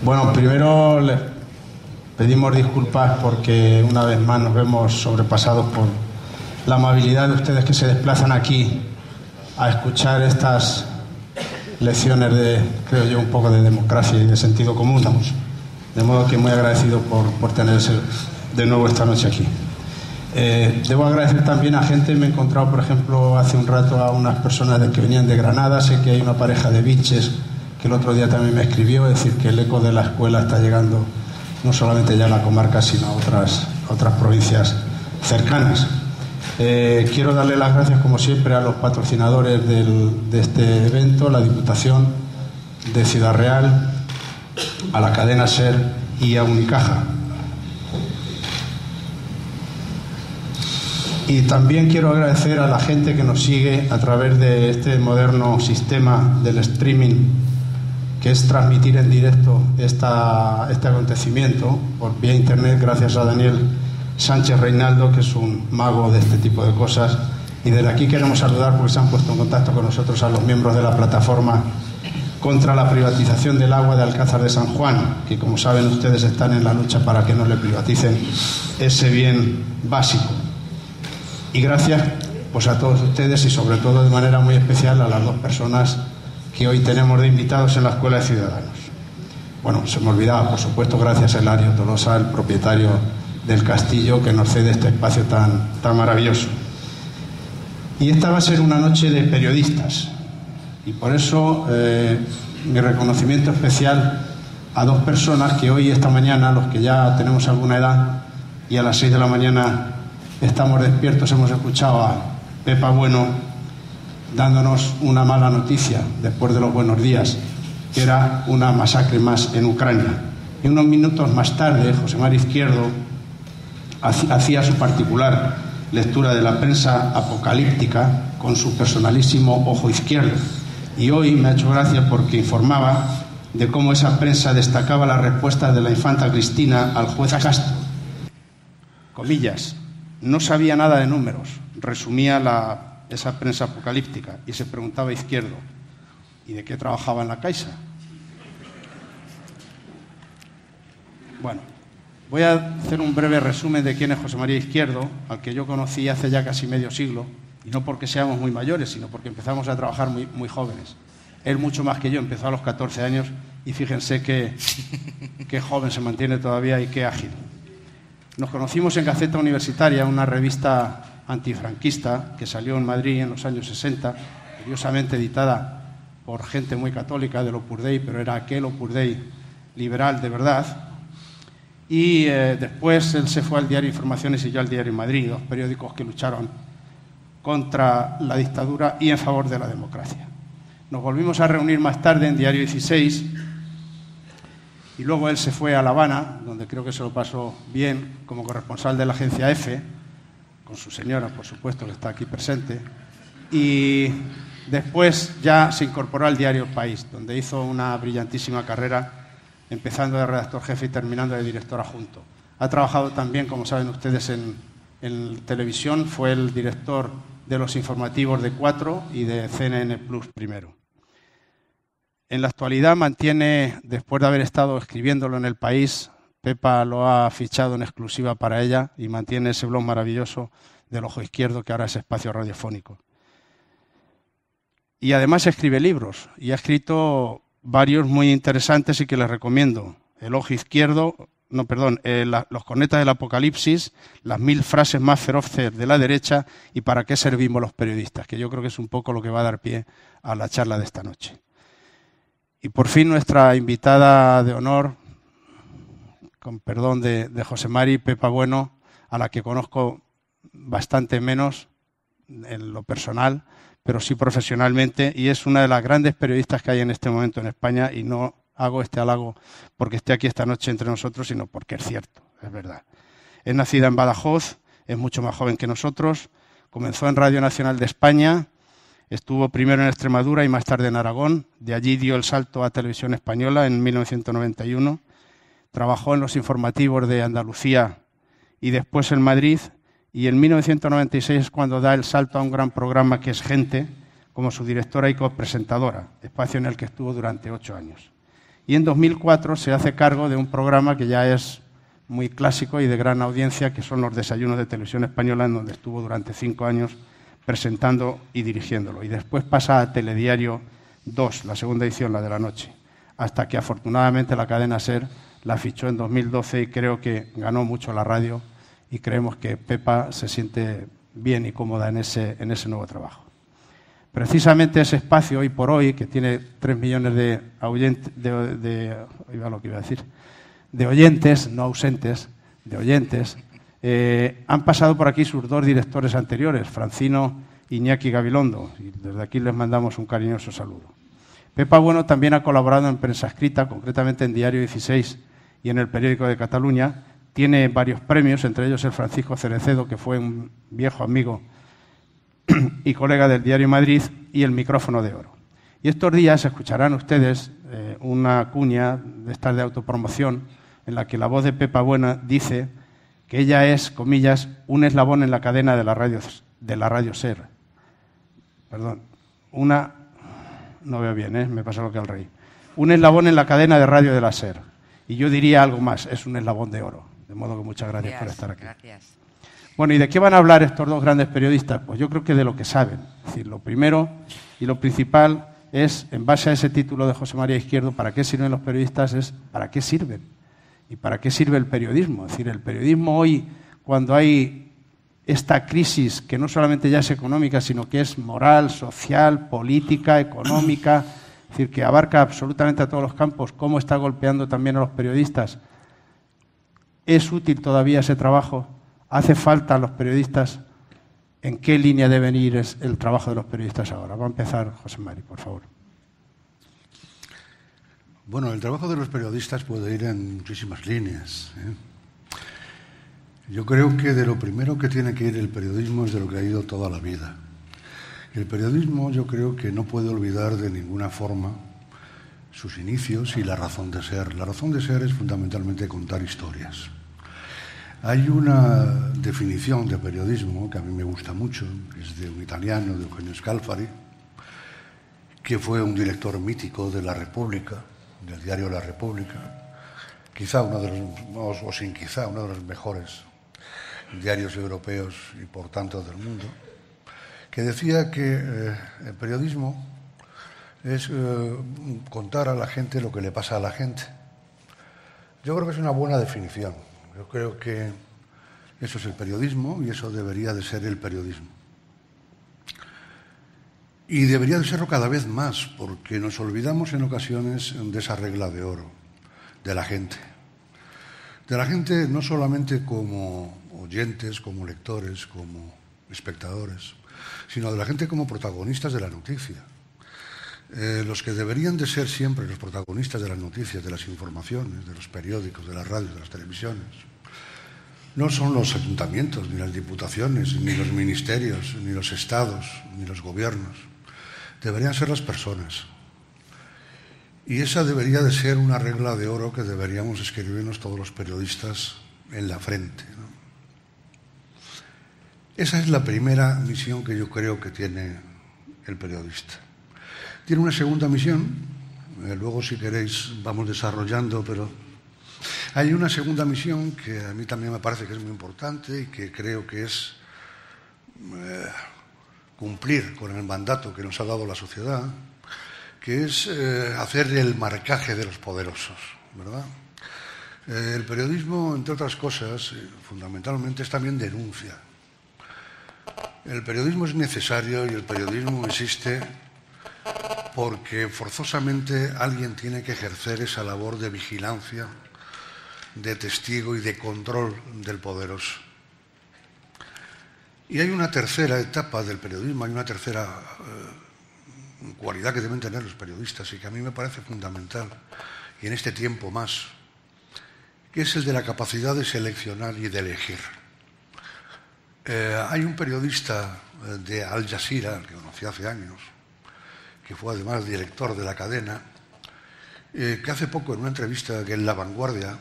Bueno, primero les pedimos disculpas porque una vez más nos vemos sobrepasados por la amabilidad de ustedes que se desplazan aquí a escuchar estas lecciones de, creo yo, un poco de democracia y de sentido común. De modo que muy agradecido por tenerse de nuevo esta noche aquí. Debo agradecer también a gente, me he encontrado por ejemplo hace un rato a unas personas que venían de Granada, sé que hay una pareja de biches que el otro día también me escribió, es decir, que el eco de la escuela está llegando no solamente ya a la comarca, sino a otras provincias cercanas. Quiero darle las gracias, como siempre, a los patrocinadores de este evento, la Diputación de Ciudad Real, a la cadena SER y a Unicaja. Y también quiero agradecer a la gente que nos sigue a través de este moderno sistema del streaming, que es transmitir en directo este acontecimiento por vía internet, gracias a Daniel Sánchez Reinaldo, que es un mago de este tipo de cosas. Y desde aquí queremos saludar, porque se han puesto en contacto con nosotros, a los miembros de la plataforma contra la privatización del agua de Alcázar de San Juan, que, como saben ustedes, están en la lucha para que no le privaticen ese bien básico. Y gracias pues a todos ustedes y sobre todo de manera muy especial a las dos personas que hoy tenemos de invitados en la Escuela de Ciudadanos. Bueno, se me olvidaba, por supuesto, gracias a Hilario Tolosa, el propietario del castillo, que nos cede este espacio tan maravilloso. Y esta va a ser una noche de periodistas y por eso mi reconocimiento especial a dos personas que hoy, esta mañana, los que ya tenemos alguna edad y a las 6 de la mañana estamos despiertos, hemos escuchado a Pepa Bueno dándonos una mala noticia después de los buenos días, que era una masacre más en Ucrania. Y unos minutos más tarde, José Mari Izquierdo hacía su particular lectura de la prensa apocalíptica con su personalísimo ojo izquierdo. Y hoy me ha hecho gracia porque informaba de cómo esa prensa destacaba la respuesta de la infanta Cristina al juez Castro. Comillas, no sabía nada de números, resumía esa prensa apocalíptica, y se preguntaba Izquierdo, ¿y de qué trabajaba en la Caixa? Bueno, voy a hacer un breve resumen de quién es José María Izquierdo, al que yo conocí hace ya casi medio siglo, y no porque seamos muy mayores, sino porque empezamos a trabajar muy jóvenes. Él mucho más que yo, empezó a los 14 años, y fíjense qué joven se mantiene todavía y qué ágil. Nos conocimos en Gaceta Universitaria, una revista antifranquista que salió en Madrid en los años 60, curiosamente editada por gente muy católica del Opus Dei, pero era aquel Opus Dei liberal de verdad. Y después él se fue al diario Informaciones y yo al diario Madrid, dos periódicos que lucharon contra la dictadura y en favor de la democracia. Nos volvimos a reunir más tarde en Diario 16 y luego él se fue a La Habana, donde creo que se lo pasó bien como corresponsal de la agencia EFE, con su señora, por supuesto, que está aquí presente, y después ya se incorporó al diario El País, donde hizo una brillantísima carrera, empezando de redactor jefe y terminando de director adjunto. Ha trabajado también, como saben ustedes, en televisión, fue el director de los informativos de 4 y de CNN Plus primero. En la actualidad mantiene, después de haber estado escribiéndolo en El País, Pepa lo ha fichado en exclusiva para ella y mantiene ese blog maravilloso del Ojo Izquierdo, que ahora es espacio radiofónico. Y además escribe libros, y ha escrito varios muy interesantes y que les recomiendo. El Ojo Izquierdo, Los cornetas del apocalipsis, las 1000 frases más feroces de la derecha y para qué servimos los periodistas, que yo creo que es un poco lo que va a dar pie a la charla de esta noche. Y por fin nuestra invitada de honor, con perdón de José Mari, Pepa Bueno, a la que conozco bastante menos en lo personal, pero sí profesionalmente, y es una de las grandes periodistas que hay en este momento en España, y no hago este halago porque esté aquí esta noche entre nosotros, sino porque es cierto, es verdad. Es nacida en Badajoz, es mucho más joven que nosotros, comenzó en Radio Nacional de España, estuvo primero en Extremadura y más tarde en Aragón, de allí dio el salto a Televisión Española en 1991, trabajó en los informativos de Andalucía y después en Madrid, y en 1996 es cuando da el salto a un gran programa que es Gente, como su directora y copresentadora, espacio en el que estuvo durante 8 años. y en 2004 se hace cargo de un programa que ya es muy clásico y de gran audiencia, que son los desayunos de Televisión Española, en donde estuvo durante 5 años presentando y dirigiéndolo. Y después pasa a Telediario 2, la segunda edición, la de la noche, hasta que afortunadamente la cadena SER la fichó en 2012 y creo que ganó mucho la radio y creemos que Pepa se siente bien y cómoda en ese nuevo trabajo. Precisamente ese espacio, hoy por hoy, que tiene 3 millones de oyentes, no ausentes, de oyentes, han pasado por aquí sus 2 directores anteriores, Francino e Iñaki Gabilondo, y desde aquí les mandamos un cariñoso saludo. Pepa Bueno también ha colaborado en prensa escrita, concretamente en Diario 16 y en El Periódico de Cataluña. Tiene varios premios, entre ellos el Francisco Cerecedo, que fue un viejo amigo y colega del Diario Madrid, y el Micrófono de Oro. Y estos días escucharán ustedes una cuña de estas de autopromoción en la que la voz de Pepa Buena dice que ella es, comillas, un eslabón en la cadena de la radio SER. Perdón, no veo bien, me pasa lo que al rey. Un eslabón en la cadena de radio de la SER. Y yo diría algo más, es un eslabón de oro. De modo que muchas gracias por estar aquí. Gracias. Bueno, ¿y de qué van a hablar estos 2 grandes periodistas? Pues yo creo que de lo que saben. Es decir, lo primero y lo principal es, en base a ese título de José María Izquierdo, ¿para qué sirven los periodistas? Es ¿para qué sirven? ¿Y para qué sirve el periodismo? Es decir, el periodismo hoy, cuando hay esta crisis que no solamente ya es económica, sino que es moral, social, política, económica, es decir, que abarca absolutamente a todos los campos, ¿cómo está golpeando también a los periodistas? ¿Es útil todavía ese trabajo? ¿Hace falta a los periodistas? ¿En qué línea debe ir el trabajo de los periodistas ahora? Va a empezar José Mari, por favor. Bueno, el trabajo de los periodistas puede ir en muchísimas líneas, ¿eh? Yo creo que de lo primero que tiene que ir el periodismo es de lo que ha ido toda la vida. El periodismo yo creo que no puede olvidar de ninguna forma sus inicios y la razón de ser. La razón de ser es fundamentalmente contar historias. Hay una definición de periodismo que a mí me gusta mucho, es de un italiano, de Eugenio Scalfari, que fue un director mítico de La República, del diario La República, quizá uno de los mejores diarios europeos y por tanto del mundo, que decía que el periodismo es contar a la gente lo que le pasa a la gente. Yo creo que es una buena definición. Yo creo que eso es el periodismo y eso debería de ser el periodismo. Y debería de serlo cada vez más, porque nos olvidamos en ocasiones de esa regla de oro, de la gente. De la gente no solamente como oyentes, como lectores, como espectadores, sino de la gente como protagonistas de la noticia. Los que deberían de ser siempre los protagonistas de las noticias, de las informaciones, de los periódicos, de las radios, de las televisiones, no son los ayuntamientos, ni las diputaciones, ni los ministerios, ni los estados, ni los gobiernos. Deberían ser las personas. Y esa debería de ser una regla de oro que deberíamos escribirnos todos los periodistas en la frente, ¿no? Esa es la primera misión que yo creo que tiene el periodista. Tiene una segunda misión, luego si queréis vamos desarrollando, pero hay una segunda misión que a mí también me parece que es muy importante y que creo que es cumplir con el mandato que nos ha dado la sociedad, que es hacer el marcaje de los poderosos, ¿verdad? El periodismo, entre otras cosas, fundamentalmente es también denuncia. El periodismo es necesario y el periodismo existe porque forzosamente alguien tiene que ejercer esa labor de vigilancia, de testigo y de control del poderoso. Y hay una tercera etapa del periodismo, hay una tercera cualidad que deben tener los periodistas y que a mí me parece fundamental, y en este tiempo más, que es el de la capacidad de seleccionar y de elegir. Hay un periodista de Al Jazeera, que conocí hace años, que fue además director de la cadena, que hace poco en una entrevista que en La Vanguardia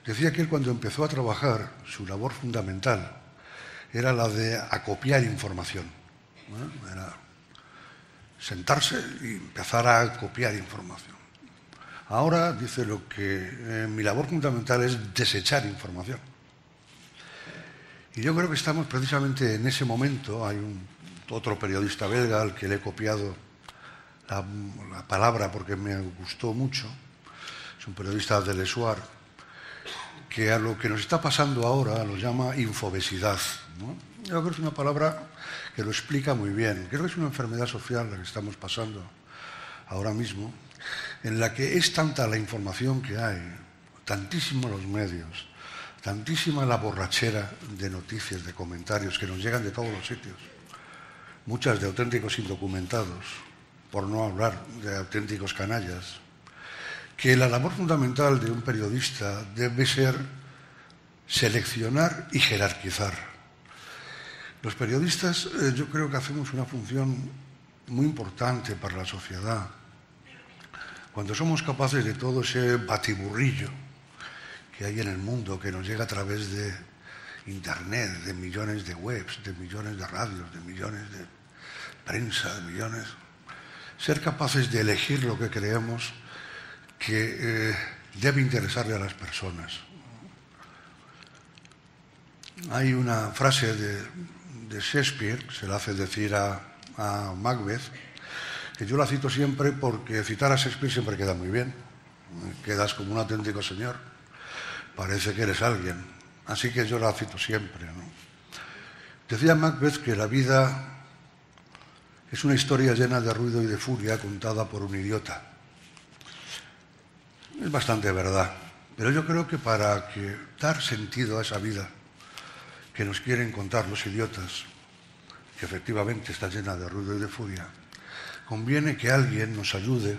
decía que él cuando empezó a trabajar, su labor fundamental era la de acopiar información, ¿no? Era sentarse y empezar a copiar información. Ahora dice lo que mi labor fundamental es desechar información. Y yo creo que estamos precisamente en ese momento. Hay otro periodista belga al que le he copiado la palabra porque me gustó mucho. Es un periodista de Le Soir, que a lo que nos está pasando ahora lo llama infobesidad, ¿no? Yo creo que es una palabra que lo explica muy bien. Creo que es una enfermedad social la que estamos pasando ahora mismo, en la que es tanta la información que hay, tantísimos los medios, tantísima la borrachera de noticias, de comentarios que nos llegan de todos los sitios, muchas de auténticos indocumentados, por no hablar de auténticos canallas, que la labor fundamental de un periodista debe ser seleccionar y jerarquizar. Los periodistas yo creo que hacemos una función muy importante para la sociedad cuando somos capaces de todo ese batiburrillo que hay en el mundo, que nos llega a través de Internet, de millones de webs, de millones de radios, de millones de prensa, de millones. Ser capaces de elegir lo que creemos que debe interesarle a las personas. Hay una frase de Shakespeare, que se la hace decir a Macbeth, que yo la cito siempre porque citar a Shakespeare siempre queda muy bien. Quedas como un auténtico señor, parece que eres alguien. Así que yo la cito siempre, ¿no? Decía Macbeth que la vida es una historia llena de ruido y de furia contada por un idiota. Es bastante verdad, pero yo creo que para dar sentido a esa vida que nos quieren contar los idiotas, que efectivamente está llena de ruido y de furia, conviene que alguien nos ayude,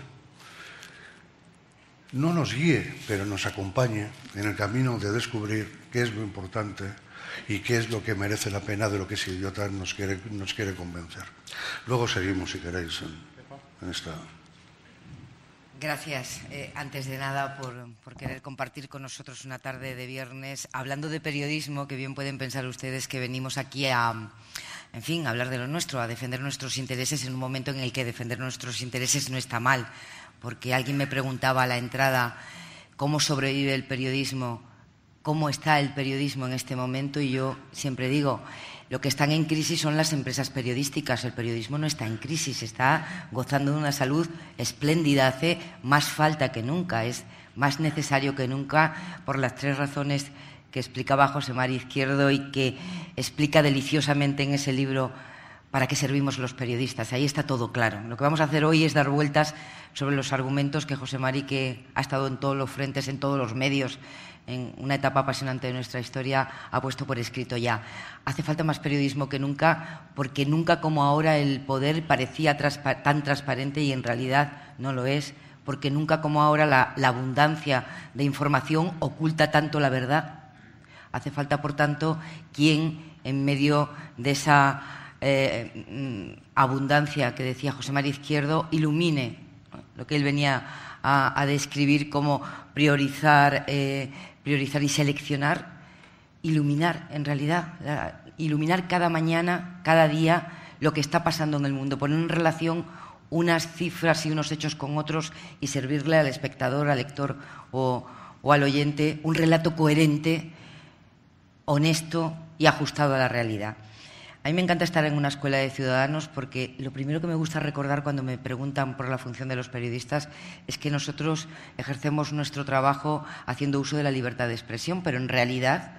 no nos guíe, pero nos acompañe en el camino de descubrir qué es lo importante y qué es lo que merece la pena de lo que ese idiota nos quiere convencer. Luego seguimos, si queréis, en esta... Gracias, antes de nada, por querer compartir con nosotros una tarde de viernes. Hablando de periodismo, que bien pueden pensar ustedes que venimos aquí a hablar de lo nuestro, a defender nuestros intereses en un momento en el que defender nuestros intereses no está mal. Porque alguien me preguntaba a la entrada cómo sobrevive el periodismo, cómo está el periodismo en este momento, y yo siempre digo, lo que están en crisis son las empresas periodísticas. El periodismo no está en crisis, está gozando de una salud espléndida, hace más falta que nunca, es más necesario que nunca por las 3 razones que explicaba José Mari Izquierdo y que explica deliciosamente en ese libro para qué servimos los periodistas. Ahí está todo claro. Lo que vamos a hacer hoy es dar vueltas sobre los argumentos que José Mari, que ha estado en todos los frentes, en todos los medios, en una etapa apasionante de nuestra historia, ha puesto por escrito ya. Hace falta más periodismo que nunca, porque nunca como ahora el poder parecía tan transparente y en realidad no lo es, porque nunca como ahora la abundancia de información oculta tanto la verdad. Hace falta, por tanto, quien en medio de esa abundancia que decía José Mari Izquierdo ilumine lo que él venía a describir como priorizar y seleccionar, iluminar en realidad, iluminar cada mañana, cada día lo que está pasando en el mundo, poner en relación unas cifras y unos hechos con otros y servirle al espectador, al lector o al oyente un relato coherente, honesto y ajustado a la realidad. A mí me encanta estar en una escuela de ciudadanos porque lo primero que me gusta recordar cuando me preguntan por la función de los periodistas es que nosotros ejercemos nuestro trabajo haciendo uso de la libertad de expresión, pero en realidad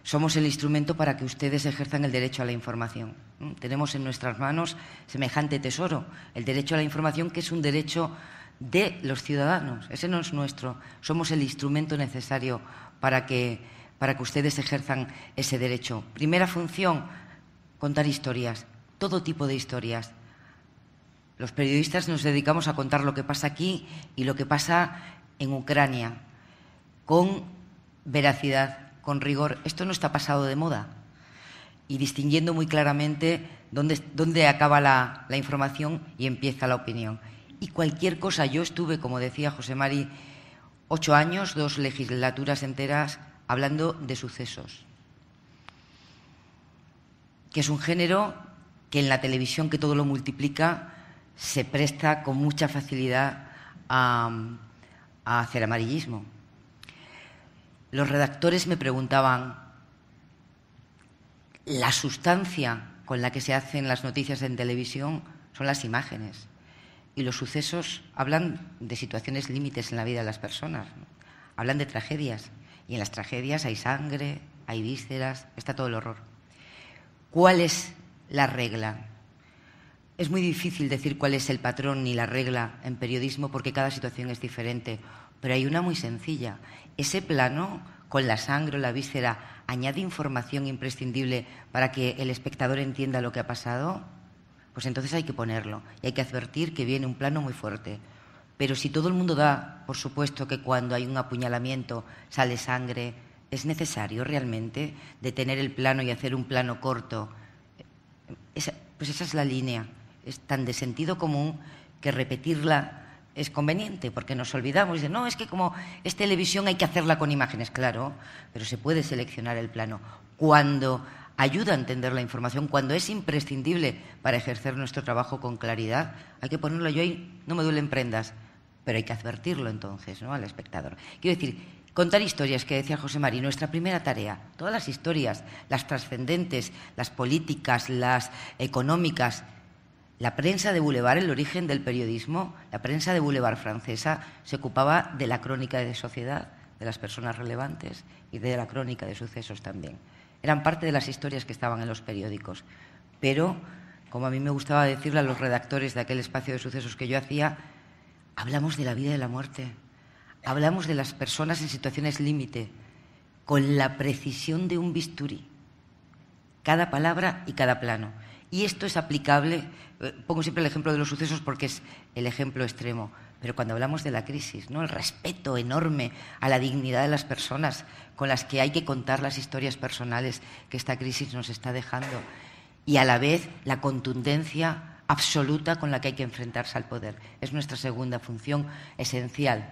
somos el instrumento para que ustedes ejerzan el derecho a la información. Tenemos en nuestras manos semejante tesoro, el derecho a la información, que es un derecho de los ciudadanos. Ese no es nuestro. Somos el instrumento necesario para que ustedes ejerzan ese derecho. Primera función: contar historias, todo tipo de historias. Los periodistas nos dedicamos a contar lo que pasa aquí y lo que pasa en Ucrania, con veracidad, con rigor. Esto no está pasado de moda. Y distinguiendo muy claramente dónde acaba la información y empieza la opinión. Y cualquier cosa. Yo estuve, como decía José Mari, 8 años, 2 legislaturas enteras, hablando de sucesos, que es un género que en la televisión, que todo lo multiplica, se presta con mucha facilidad a a hacer amarillismo. Los redactores me preguntaban, la sustancia con la que se hacen las noticias en televisión son las imágenes, y los sucesos hablan de situaciones límites en la vida de las personas, ¿no? Hablan de tragedias, y en las tragedias hay sangre, hay vísceras, está todo el horror. ¿Cuál es la regla? Es muy difícil decir cuál es el patrón ni la regla en periodismo porque cada situación es diferente, pero hay una muy sencilla. Ese plano con la sangre o la víscera añade información imprescindible para que el espectador entienda lo que ha pasado, pues entonces hay que ponerlo y hay que advertir que viene un plano muy fuerte. Pero si todo el mundo da, por supuesto, que cuando hay un apuñalamiento sale sangre, ¿es necesario realmente detener el plano y hacer un plano corto? Pues esa es la línea. Es tan de sentido común que repetirla es conveniente, porque nos olvidamos y dicen, no, es que como es televisión hay que hacerla con imágenes, claro, pero se puede seleccionar el plano. Cuando ayuda a entender la información, cuando es imprescindible para ejercer nuestro trabajo con claridad, hay que ponerlo. Yo ahí no me duelen prendas, pero hay que advertirlo entonces, ¿no?, al espectador. Quiero decir, contar historias, que decía José Mari, nuestra primera tarea, todas las historias, las trascendentes, las políticas, las económicas. La prensa de Boulevard, el origen del periodismo, la prensa de Boulevard francesa se ocupaba de la crónica de sociedad, de las personas relevantes y de la crónica de sucesos también. Eran parte de las historias que estaban en los periódicos. Pero, como a mí me gustaba decirle a los redactores de aquel espacio de sucesos que yo hacía, hablamos de la vida y de la muerte, hablamos de las personas en situaciones límite, con la precisión de un bisturí, cada palabra y cada plano. Y esto es aplicable, pongo siempre el ejemplo de los sucesos porque es el ejemplo extremo, pero cuando hablamos de la crisis, ¿no?, el respeto enorme a la dignidad de las personas con las que hay que contar las historias personales que esta crisis nos está dejando, y a la vez la contundencia absoluta con la que hay que enfrentarse al poder. Es nuestra segunda función esencial.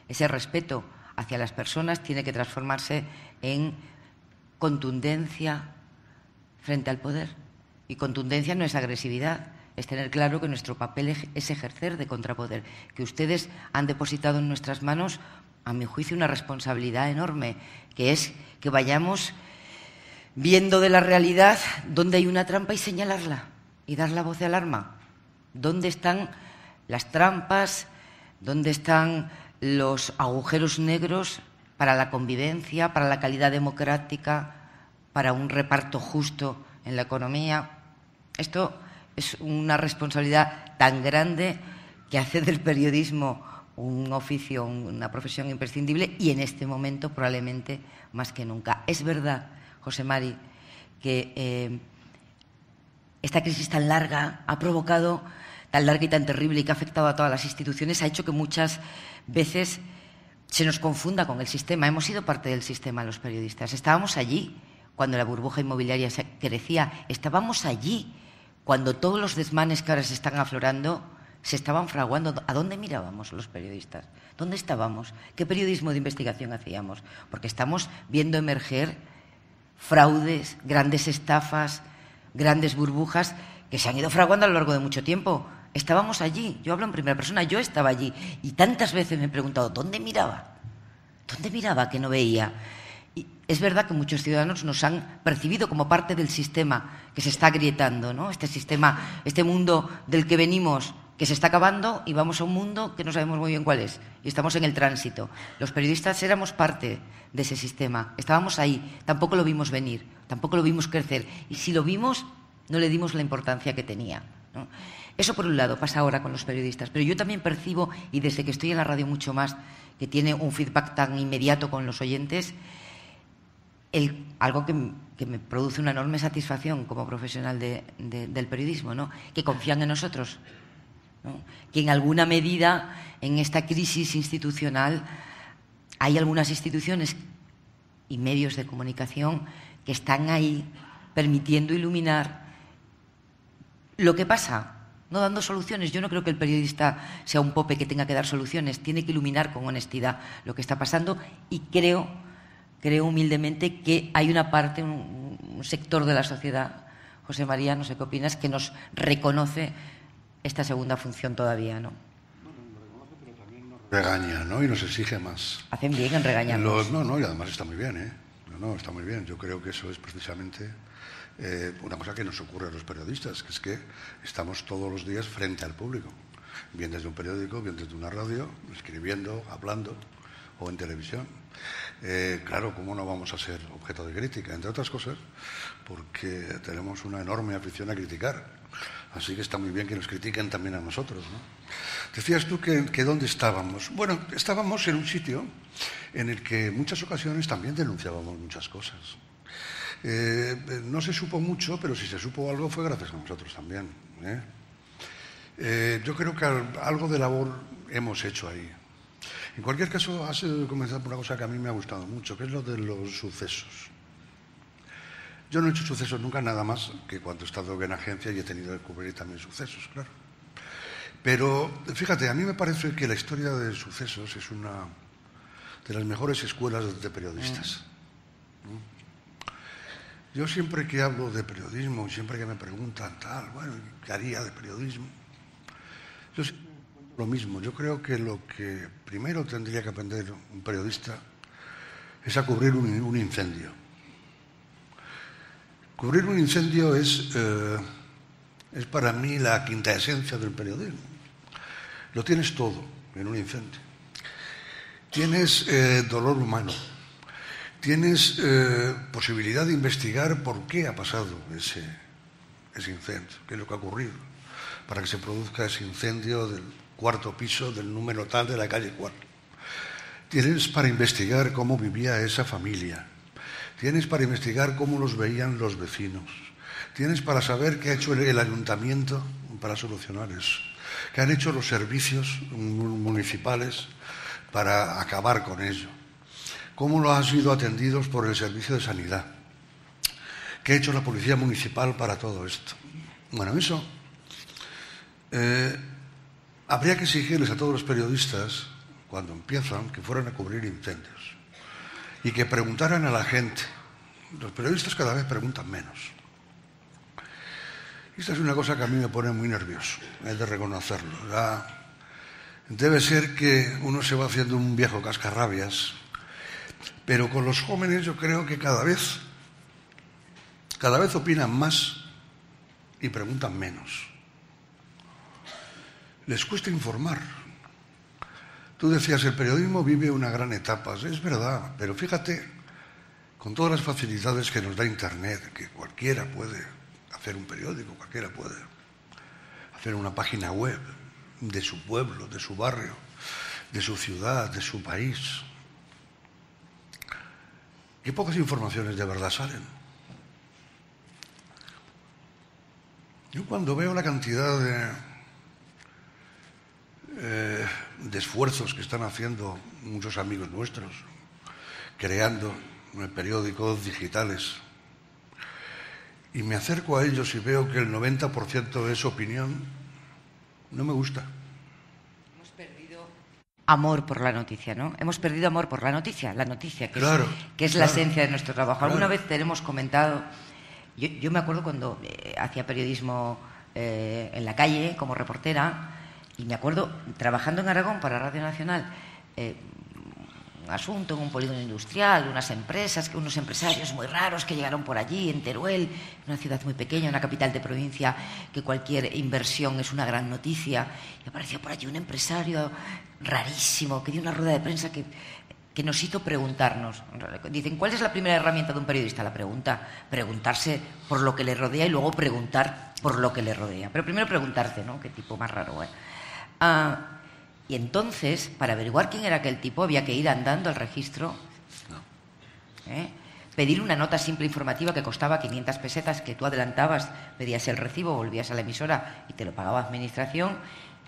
Ese respeto hacia las personas tiene que transformarse en contundencia frente al poder. Y contundencia no es agresividad, es tener claro que nuestro papel es ejercer de contrapoder, que ustedes han depositado en nuestras manos, a mi juicio, una responsabilidad enorme, que es que vayamos viendo de la realidad dónde hay una trampa y señalarla y dar la voz de alarma. ¿Dónde están las trampas? ¿Dónde están los agujeros negros para la convivencia, para la calidad democrática, para un reparto justo en la economía? Esto es una responsabilidad tan grande que hace del periodismo un oficio, una profesión imprescindible, y en este momento probablemente más que nunca. Es verdad, José Mari, que esta crisis tan larga ha provocado, tan larga y tan terrible, y que ha afectado a todas las instituciones, ha hecho que muchas veces se nos confunda con el sistema. Hemos sido parte del sistema los periodistas. Estábamos allí cuando la burbuja inmobiliaria crecía. Estábamos allí cuando todos los desmanes que ahora se están aflorando se estaban fraguando. ¿A dónde mirábamos los periodistas? ¿Dónde estábamos? ¿Qué periodismo de investigación hacíamos? Porque estamos viendo emerger fraudes, grandes estafas, grandes burbujas que se han ido fraguando a lo largo de mucho tiempo. Estábamos allí. Yo hablo en primera persona, yo estaba allí. Y tantas veces me he preguntado, ¿dónde miraba? ¿Dónde miraba que no veía? Y es verdad que muchos ciudadanos nos han percibido como parte del sistema que se está agrietando, ¿no? Este sistema, este mundo del que venimos, que se está acabando, y vamos a un mundo que no sabemos muy bien cuál es. Y estamos en el tránsito. Los periodistas éramos parte de ese sistema. Estábamos ahí. Tampoco lo vimos venir. Tampoco lo vimos crecer. Y si lo vimos, no le dimos la importancia que tenía, ¿no? Eso por un lado pasa ahora con los periodistas. Pero yo también percibo, y desde que estoy en la radio mucho más, que tiene un feedback tan inmediato con los oyentes, algo que me produce una enorme satisfacción como profesional del periodismo, ¿no? Que confían en nosotros, ¿no? Que en alguna medida en esta crisis institucional hay algunas instituciones y medios de comunicación que están ahí permitiendo iluminar lo que pasa, no dando soluciones. Yo no creo que el periodista sea un pope que tenga que dar soluciones, tiene que iluminar con honestidad lo que está pasando, y creo humildemente que hay una parte, un sector de la sociedad, José María, no sé qué opinas, que nos reconoce esta segunda función todavía, ¿no? Bueno, lo reconoce, pero también nos regaña, ¿no? Y nos exige más. Hacen bien en regañarnos. No, y además está muy bien, ¿eh? No, está muy bien. Yo creo que eso es precisamente una cosa que nos ocurre a los periodistas, que es que estamos todos los días frente al público, bien desde un periódico, bien desde una radio, escribiendo, hablando o en televisión. Claro, ¿cómo no vamos a ser objeto de crítica? Entre otras cosas, porque tenemos una enorme afición a criticar. Así que está muy bien que nos critiquen también a nosotros, ¿no? Decías tú que ¿dónde estábamos? Bueno, estábamos en un sitio en el que en muchas ocasiones también denunciábamos muchas cosas. No se supo mucho, pero si se supo algo fue gracias a nosotros también, ¿eh? Yo creo que algo de labor hemos hecho ahí. En cualquier caso, has comenzado por una cosa que a mí me ha gustado mucho, que es lo de los sucesos. Yo no he hecho sucesos nunca, nada más que cuando he estado en agencia y he tenido que cubrir también sucesos, claro. Pero, fíjate, a mí me parece que la historia de sucesos es una de las mejores escuelas de periodistas. Yo siempre que hablo de periodismo, siempre que me preguntan tal, bueno, ¿qué haría de periodismo? Yo siempre encuentro lo mismo. Yo creo que lo que primero tendría que aprender un periodista es a cubrir un incendio. Cubrir un incendio es para mí la quinta esencia del periodismo. Lo tienes todo en un incendio. Tienes dolor humano. Tienes posibilidad de investigar por qué ha pasado ese incendio, qué es lo que ha ocurrido, para que se produzca ese incendio del 4º piso del número tal de la calle 4. Tienes para investigar cómo vivía esa familia. Tienes para investigar cómo los veían los vecinos. Tienes para saber qué ha hecho el ayuntamiento para solucionar eso. Qué han hecho los servicios municipales para acabar con ello. Cómo lo han sido atendidos por el servicio de sanidad. ¿Qué ha hecho la policía municipal para todo esto? Bueno, eso habría que exigirles a todos los periodistas, cuando empiezan, que fueran a cubrir incendios y que preguntaran a la gente. Los periodistas cada vez preguntan menos. Esta es una cosa que a mí me pone muy nervioso, he de reconocerlo. Debe ser que uno se va haciendo un viejo cascarrabias, pero con los jóvenes yo creo que cada vez opinan más y preguntan menos. Les cuesta informar. Tú decías, el periodismo vive una gran etapa. Es verdad, pero fíjate, con todas las facilidades que nos da Internet, que cualquiera puede hacer un periódico, cualquiera puede hacer una página web de su pueblo, de su barrio, de su ciudad, de su país. Qué pocas informaciones de verdad salen. Yo cuando veo la cantidad de esfuerzos que están haciendo muchos amigos nuestros, creando periódicos digitales, y me acerco a ellos y veo que el 90% es opinión, no me gusta. Hemos perdido amor por la noticia, ¿no? Hemos perdido amor por la noticia que es la esencia de nuestro trabajo. Claro. Alguna vez te hemos comentado, yo me acuerdo cuando hacía periodismo en la calle como reportera, y me acuerdo trabajando en Aragón para Radio Nacional, un asunto en un polígono industrial, unas empresas, unos empresarios muy raros que llegaron por allí, en Teruel, una ciudad muy pequeña, una capital de provincia, que cualquier inversión es una gran noticia, y apareció por allí un empresario rarísimo que dio una rueda de prensa que nos hizo preguntarnos. Dicen, ¿cuál es la primera herramienta de un periodista? La pregunta, preguntarse por lo que le rodea y luego preguntar por lo que le rodea. Pero primero preguntarte, ¿no? Qué tipo más raro, ¿eh? Y entonces, para averiguar quién era aquel tipo, había que ir andando al registro, pedir una nota simple informativa que costaba 500 pesetas, que tú adelantabas, pedías el recibo, volvías a la emisora y te lo pagaba administración,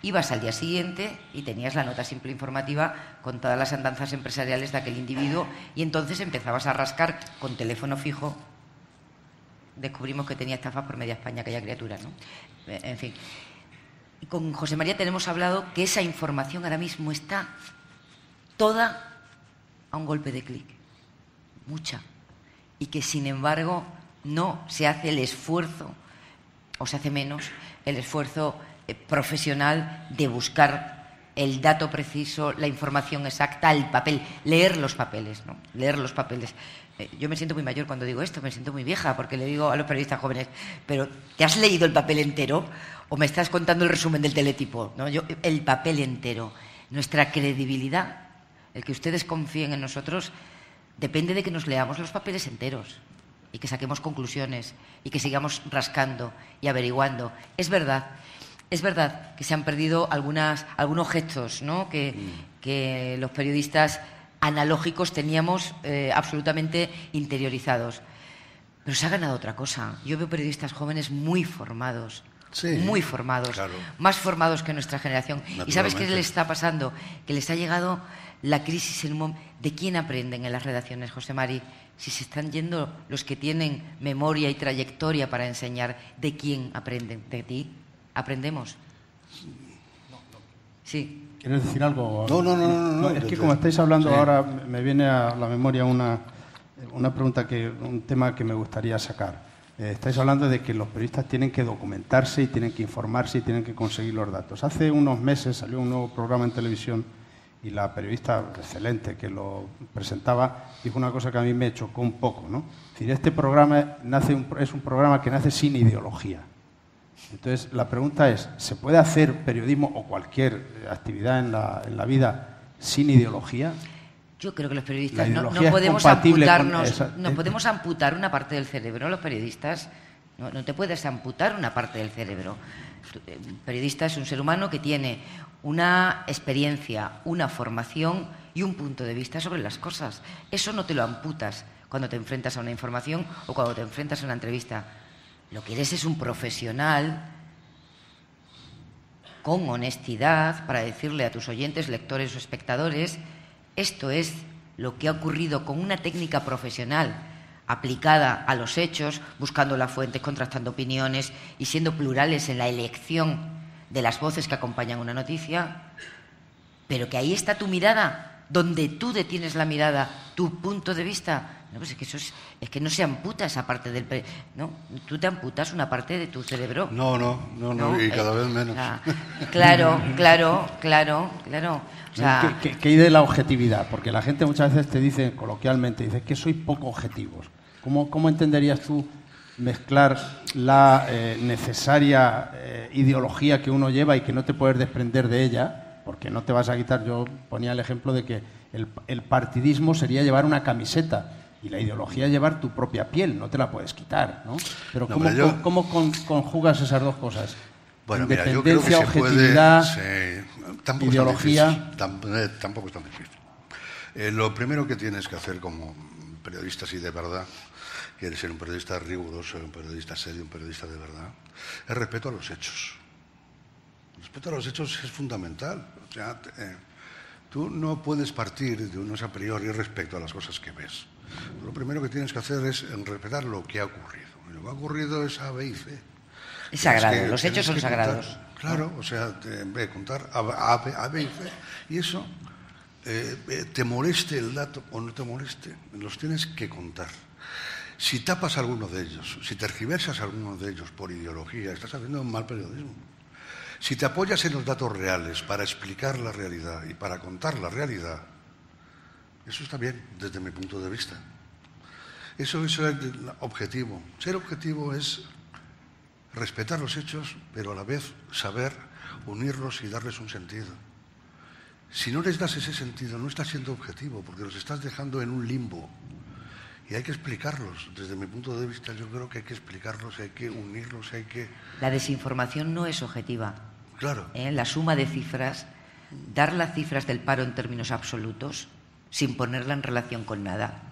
ibas al día siguiente y tenías la nota simple informativa con todas las andanzas empresariales de aquel individuo, y entonces empezabas a rascar con teléfono fijo. Descubrimos que tenía estafas por media España aquella criatura, ¿no? En fin. Y con José María tenemos hablado que esa información ahora mismo está toda a un golpe de clic, mucha, y que sin embargo no se hace el esfuerzo, o se hace menos, el esfuerzo profesional de buscar el dato preciso, la información exacta, el papel, leer los papeles, ¿no? Leer los papeles. Yo me siento muy mayor cuando digo esto, me siento muy vieja, porque le digo a los periodistas jóvenes, pero ¿te has leído el papel entero o me estás contando el resumen del teletipo? ¿No? El papel entero. Nuestra credibilidad, el que ustedes confíen en nosotros, depende de que nos leamos los papeles enteros y que saquemos conclusiones y que sigamos rascando y averiguando. Es verdad que se han perdido algunos gestos, ¿no? que los periodistas analógicos teníamos absolutamente interiorizados. Pero se ha ganado otra cosa. Yo veo periodistas jóvenes muy formados, muy formados, claro, más formados que nuestra generación. ¿Y sabes qué les está pasando? Que les ha llegado la crisis en un momento. ¿De quién aprenden en las redacciones, José Mari? Si se están yendo los que tienen memoria y trayectoria para enseñar, ¿de quién aprenden? ¿De ti? ¿Aprendemos? Sí. ¿Quieres decir algo? No. Es que como estáis hablando ahora, me viene a la memoria una pregunta, un tema que me gustaría sacar. Estáis hablando de que los periodistas tienen que documentarse y tienen que informarse y tienen que conseguir los datos. Hace unos meses salió un nuevo programa en televisión y la periodista excelente que lo presentaba dijo una cosa que a mí me chocó un poco, ¿no? Es decir, este programa es un programa que nace sin ideología. Entonces, la pregunta es, ¿se puede hacer periodismo o cualquier actividad en la vida sin ideología? Yo creo que los periodistas no podemos amputarnos, podemos amputar una parte del cerebro, los periodistas. No te puedes amputar una parte del cerebro. Un periodista es un ser humano que tiene una experiencia, una formación y un punto de vista sobre las cosas. Eso no te lo amputas cuando te enfrentas a una información o cuando te enfrentas a una entrevista. Lo que eres es un profesional con honestidad para decirle a tus oyentes, lectores o espectadores, esto es lo que ha ocurrido con una técnica profesional aplicada a los hechos, buscando las fuentes, contrastando opiniones y siendo plurales en la elección de las voces que acompañan una noticia, pero que ahí está tu mirada, donde tú detienes la mirada, tu punto de vista. No, pues es que es que no se amputa esa parte del... ¿no? Tú te amputas una parte de tu cerebro. No, y cada vez menos. Claro. O sea, ¿Qué hay de la objetividad? Porque la gente muchas veces te dice, coloquialmente, dice que soy poco objetivos. ¿Cómo entenderías tú mezclar la necesaria ideología que uno lleva y que no te puedes desprender de ella? Porque no te vas a quitar. Yo ponía el ejemplo de que el partidismo sería llevar una camiseta y la ideología es llevar tu propia piel, no te la puedes quitar, ¿no? Pero ¿cómo conjugas esas dos cosas? Bueno, mira, yo creo que se objetividad, puede... Tampoco ideología... Tampoco es tan difícil. Lo primero que tienes que hacer como periodista, si de verdad quieres ser un periodista riguroso, un periodista serio, un periodista de verdad, es respeto a los hechos. El respeto a los hechos es fundamental. O sea, tú no puedes partir de unos a priori respecto a las cosas que ves. Lo primero que tienes que hacer es respetar lo que ha ocurrido. Lo que ha ocurrido es A, B y C. Es sagrado, los hechos son sagrados. Claro, o sea, contar A, B y C. Y eso, te moleste el dato o no te moleste, los tienes que contar. Si tapas alguno de ellos, si tergiversas alguno de ellos por ideología, estás haciendo un mal periodismo. Si te apoyas en los datos reales para explicar la realidad y para contar la realidad, eso está bien desde mi punto de vista. Eso es el objetivo. Ser objetivo es respetar los hechos, pero a la vez saber unirlos y darles un sentido. Si no les das ese sentido, no estás siendo objetivo, porque los estás dejando en un limbo. Y hay que explicarlos. Desde mi punto de vista, yo creo que hay que explicarlos, hay que unirlos, hay que... La desinformación no es objetiva. Claro. La suma de cifras, dar las cifras del paro en términos absolutos, sin ponerla en relación con nada,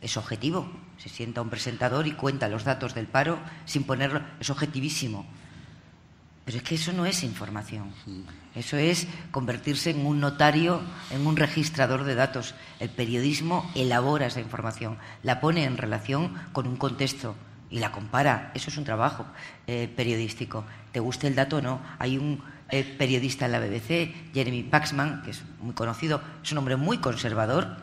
es objetivo. Se sienta un presentador y cuenta los datos del paro sin ponerlo... Es objetivísimo. Pero es que eso no es información. Eso es convertirse en un notario, en un registrador de datos. El periodismo elabora esa información, la pone en relación con un contexto y la compara. Eso es un trabajo periodístico. Te guste el dato o no. Hay un periodista en la BBC, Jeremy Paxman, que es muy conocido, es un hombre muy conservador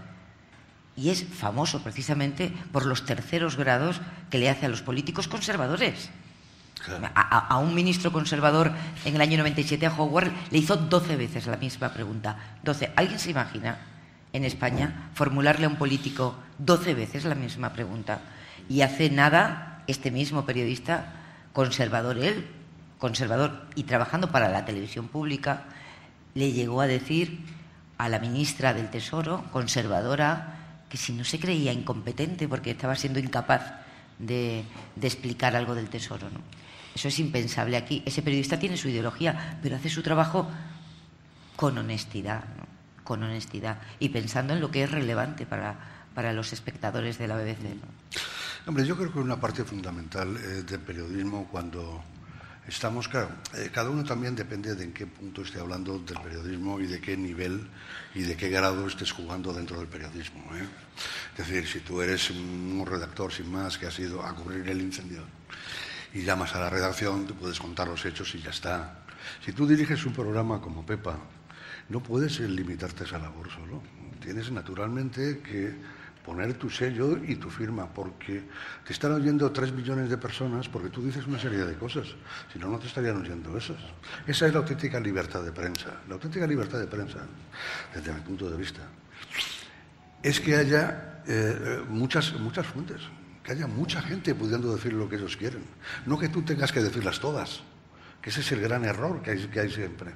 y es famoso precisamente por los terceros grados que le hace a los políticos conservadores. Claro. A un ministro conservador en el año 97, a Howard, le hizo 12 veces la misma pregunta. 12. ¿Alguien se imagina en España formularle a un político 12 veces la misma pregunta? Y hace nada, este mismo periodista, conservador él, conservador y trabajando para la televisión pública, le llegó a decir a la ministra del Tesoro, conservadora, que si no se creía incompetente porque estaba siendo incapaz de explicar algo del Tesoro, ¿no? Eso es impensable aquí. Ese periodista tiene su ideología, pero hace su trabajo con honestidad, ¿no? Con honestidad y pensando en lo que es relevante para los espectadores de la BBC, ¿no? Hombre, yo creo que una parte fundamental del periodismo cuando estamos, claro, cada uno también depende de en qué punto esté hablando del periodismo y de qué nivel y de qué grado estés jugando dentro del periodismo, ¿eh? Es decir, si tú eres un redactor sin más que has ido a cubrir el incendio y llamas a la redacción, tú puedes contar los hechos y ya está. Si tú diriges un programa como Pepa, no puedes limitarte a esa labor solo. Tienes naturalmente que poner tu sello y tu firma, porque te están oyendo 3 millones de personas porque tú dices una serie de cosas. Si no, no te estarían oyendo esas. Esa es la auténtica libertad de prensa. La auténtica libertad de prensa, desde mi punto de vista, es que haya muchas fuentes, que haya mucha gente pudiendo decir lo que ellos quieren. No que tú tengas que decirlas todas, que ese es el gran error que hay siempre.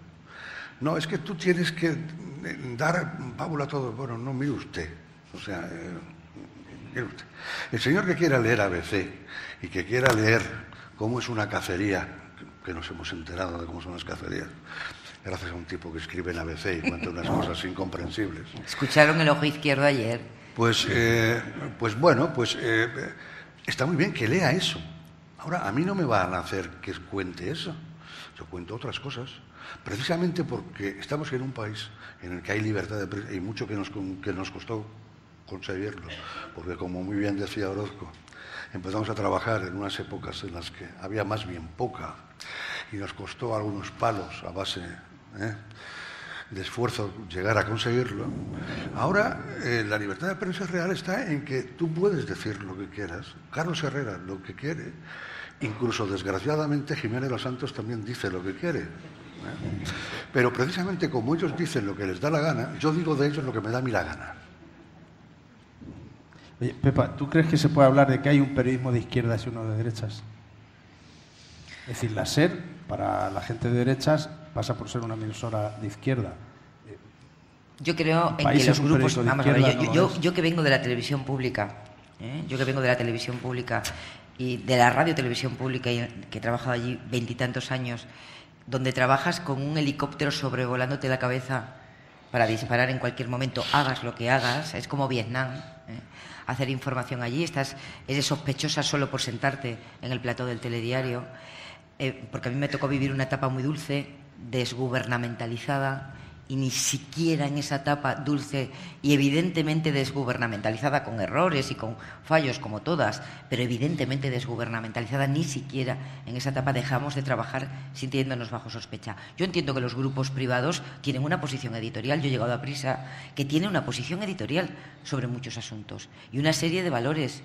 No, es que tú tienes que dar pábula a todo. Bueno, no, mire usted. O sea, el señor que quiera leer ABC y que quiera leer cómo es una cacería, que nos hemos enterado de cómo son las cacerías, gracias a un tipo que escribe en ABC y cuenta unas cosas incomprensibles. ¿Escucharon El Ojo Izquierdo ayer? Pues está muy bien que lea eso. Ahora, a mí no me van a hacer que cuente eso. Yo cuento otras cosas. Precisamente porque estamos en un país en el que hay libertad de prensa y mucho que nos costó conseguirlo, porque como muy bien decía Orozco, empezamos a trabajar en unas épocas en las que había más bien poca y nos costó algunos palos a base de esfuerzo llegar a conseguirlo. Ahora la libertad de prensa real está en que tú puedes decir lo que quieras. Carlos Herrera lo que quiere, incluso desgraciadamente Jiménez Los Santos también dice lo que quiere. Pero precisamente como ellos dicen lo que les da la gana, yo digo de ellos lo que me da a mí la gana. Oye, Pepa, ¿tú crees que se puede hablar de que hay un periodismo de izquierdas y uno de derechas? Es decir, la SER, para la gente de derechas, pasa por ser una emisora de izquierda. Yo creo en que los grupos... Vamos a ver, yo que vengo de la televisión pública, yo que vengo de la televisión pública y de la radio televisión pública, y que he trabajado allí 20 y tantos años, donde trabajas con un helicóptero sobrevolándote la cabeza para disparar en cualquier momento, hagas lo que hagas, es como Vietnam, hacer información allí, eres sospechosa solo por sentarte en el plató del telediario, porque a mí me tocó vivir una etapa muy dulce, desgubernamentalizada, y ni siquiera en esa etapa dulce y evidentemente desgubernamentalizada, con errores y con fallos como todas, pero evidentemente desgubernamentalizada, ni siquiera en esa etapa dejamos de trabajar sintiéndonos bajo sospecha. Yo entiendo que los grupos privados tienen una posición editorial, yo he llegado a Prisa, que tiene una posición editorial sobre muchos asuntos y una serie de valores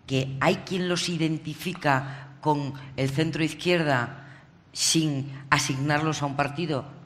que hay quien los identifica con el centro izquierda sin asignarlos a un partido,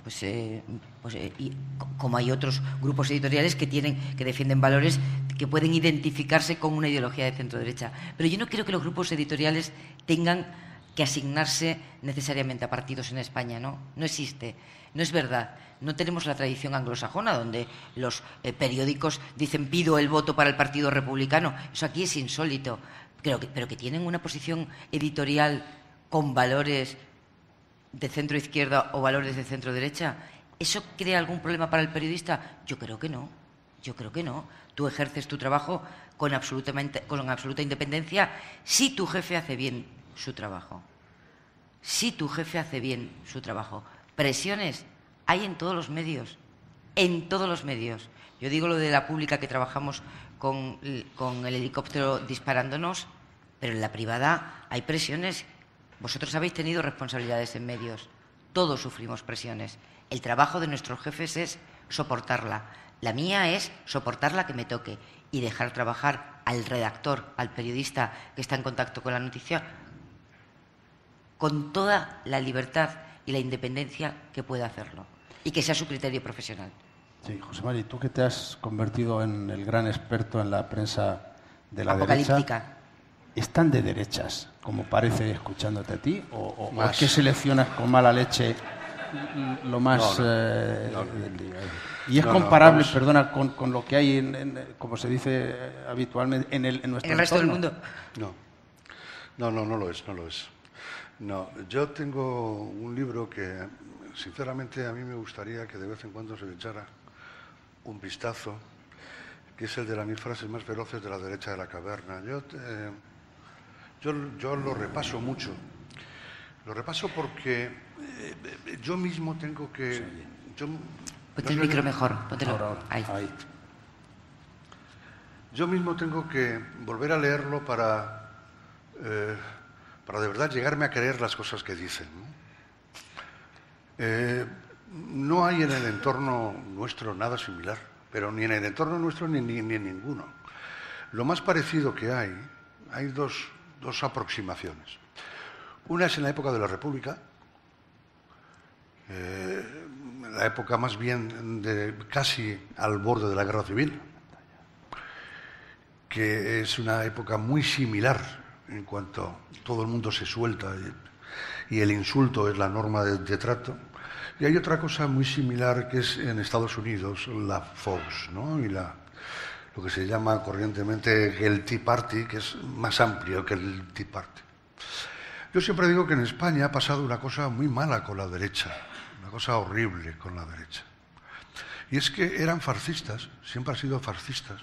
y como hay otros grupos editoriales que defienden valores que pueden identificarse con una ideología de centro derecha. Pero yo no creo que los grupos editoriales tengan que asignarse necesariamente a partidos en España, ¿no? No existe, no es verdad. No tenemos la tradición anglosajona donde los periódicos dicen pido el voto para el Partido Republicano. Eso aquí es insólito, pero que tienen una posición editorial con valores de centro izquierda o valores de centro derecha. ¿Eso crea algún problema para el periodista? Yo creo que no. Tú ejerces tu trabajo con absoluta independencia si tu jefe hace bien su trabajo. Presiones hay en todos los medios. Yo digo lo de la pública, que trabajamos con el helicóptero disparándonos, pero en la privada hay presiones. Vosotros habéis tenido responsabilidades en medios. Todos sufrimos presiones. El trabajo de nuestros jefes es soportarla. La mía es soportar la que me toque y dejar trabajar al redactor, al periodista que está en contacto con la noticia, con toda la libertad y la independencia que pueda hacerlo y que sea su criterio profesional. Sí, José Mari, tú que te has convertido en el gran experto en la prensa de la apocalíptica. derecha, ¿están de derechas, como parece escuchándote a ti, o es Más. que seleccionas con mala leche lo más... Y es comparable, perdona, con lo que hay, como se dice habitualmente, en nuestro ¿En el resto del entorno? mundo? No lo es. No, yo tengo un libro que, sinceramente, a mí me gustaría que de vez en cuando se le echara un vistazo, que es el de las 1000 frases más feroces de la derecha de la caverna. Yo lo repaso mucho. Lo repaso porque yo mismo tengo que... Ponte el micro mejor, póntelo. Ahora. Ahí. Yo mismo tengo que volver a leerlo para de verdad llegarme a creer las cosas que dicen, ¿no? No hay en el entorno nuestro nada similar, pero ni en el entorno nuestro ni en ninguno. Lo más parecido que hay dos aproximaciones. Una es en la época de la República, la época más bien casi al borde de la Guerra Civil, que es una época muy similar en cuanto todo el mundo se suelta y el insulto es la norma de trato. Y hay otra cosa muy similar que es en Estados Unidos, la Fox, ¿no? Y lo que se llama corrientemente el Tea Party, que es más amplio que el Tea Party. Yo siempre digo que en España ha pasado una cosa muy mala con la derecha, una cosa horrible con la derecha. Y es que eran fascistas, siempre han sido fascistas.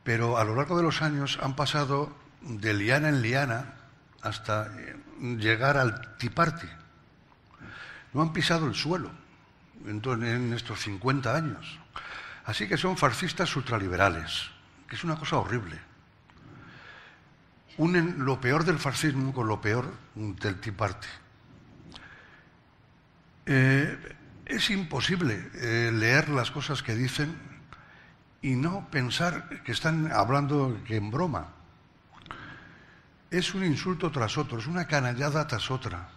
Pero a lo largo de los años han pasado de liana en liana hasta llegar al Tea Party. No han pisado el suelo en estos 50 años. Así que son fascistas ultraliberales, que es una cosa horrible. Unen lo peor del fascismo con lo peor del Tea Party. Es imposible leer las cosas que dicen y no pensar que están hablando que en broma. Es un insulto tras otro, es una canallada tras otra.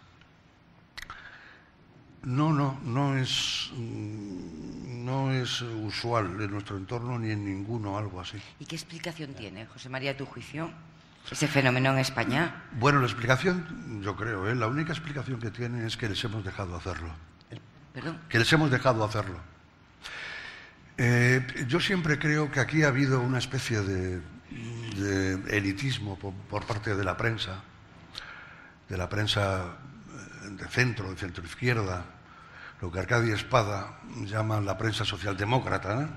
No es usual en nuestro entorno ni en ninguno algo así. ¿Y qué explicación tiene, José María, a tu juicio, ese fenómeno en España? Bueno, la explicación, yo creo, la única explicación que tiene es que les hemos dejado hacerlo. ¿Perdón? Que les hemos dejado hacerlo. Yo siempre creo que aquí ha habido una especie de elitismo por parte de la prensa de centro izquierda, lo que Arcadio Espada llama la prensa socialdemócrata, ¿no?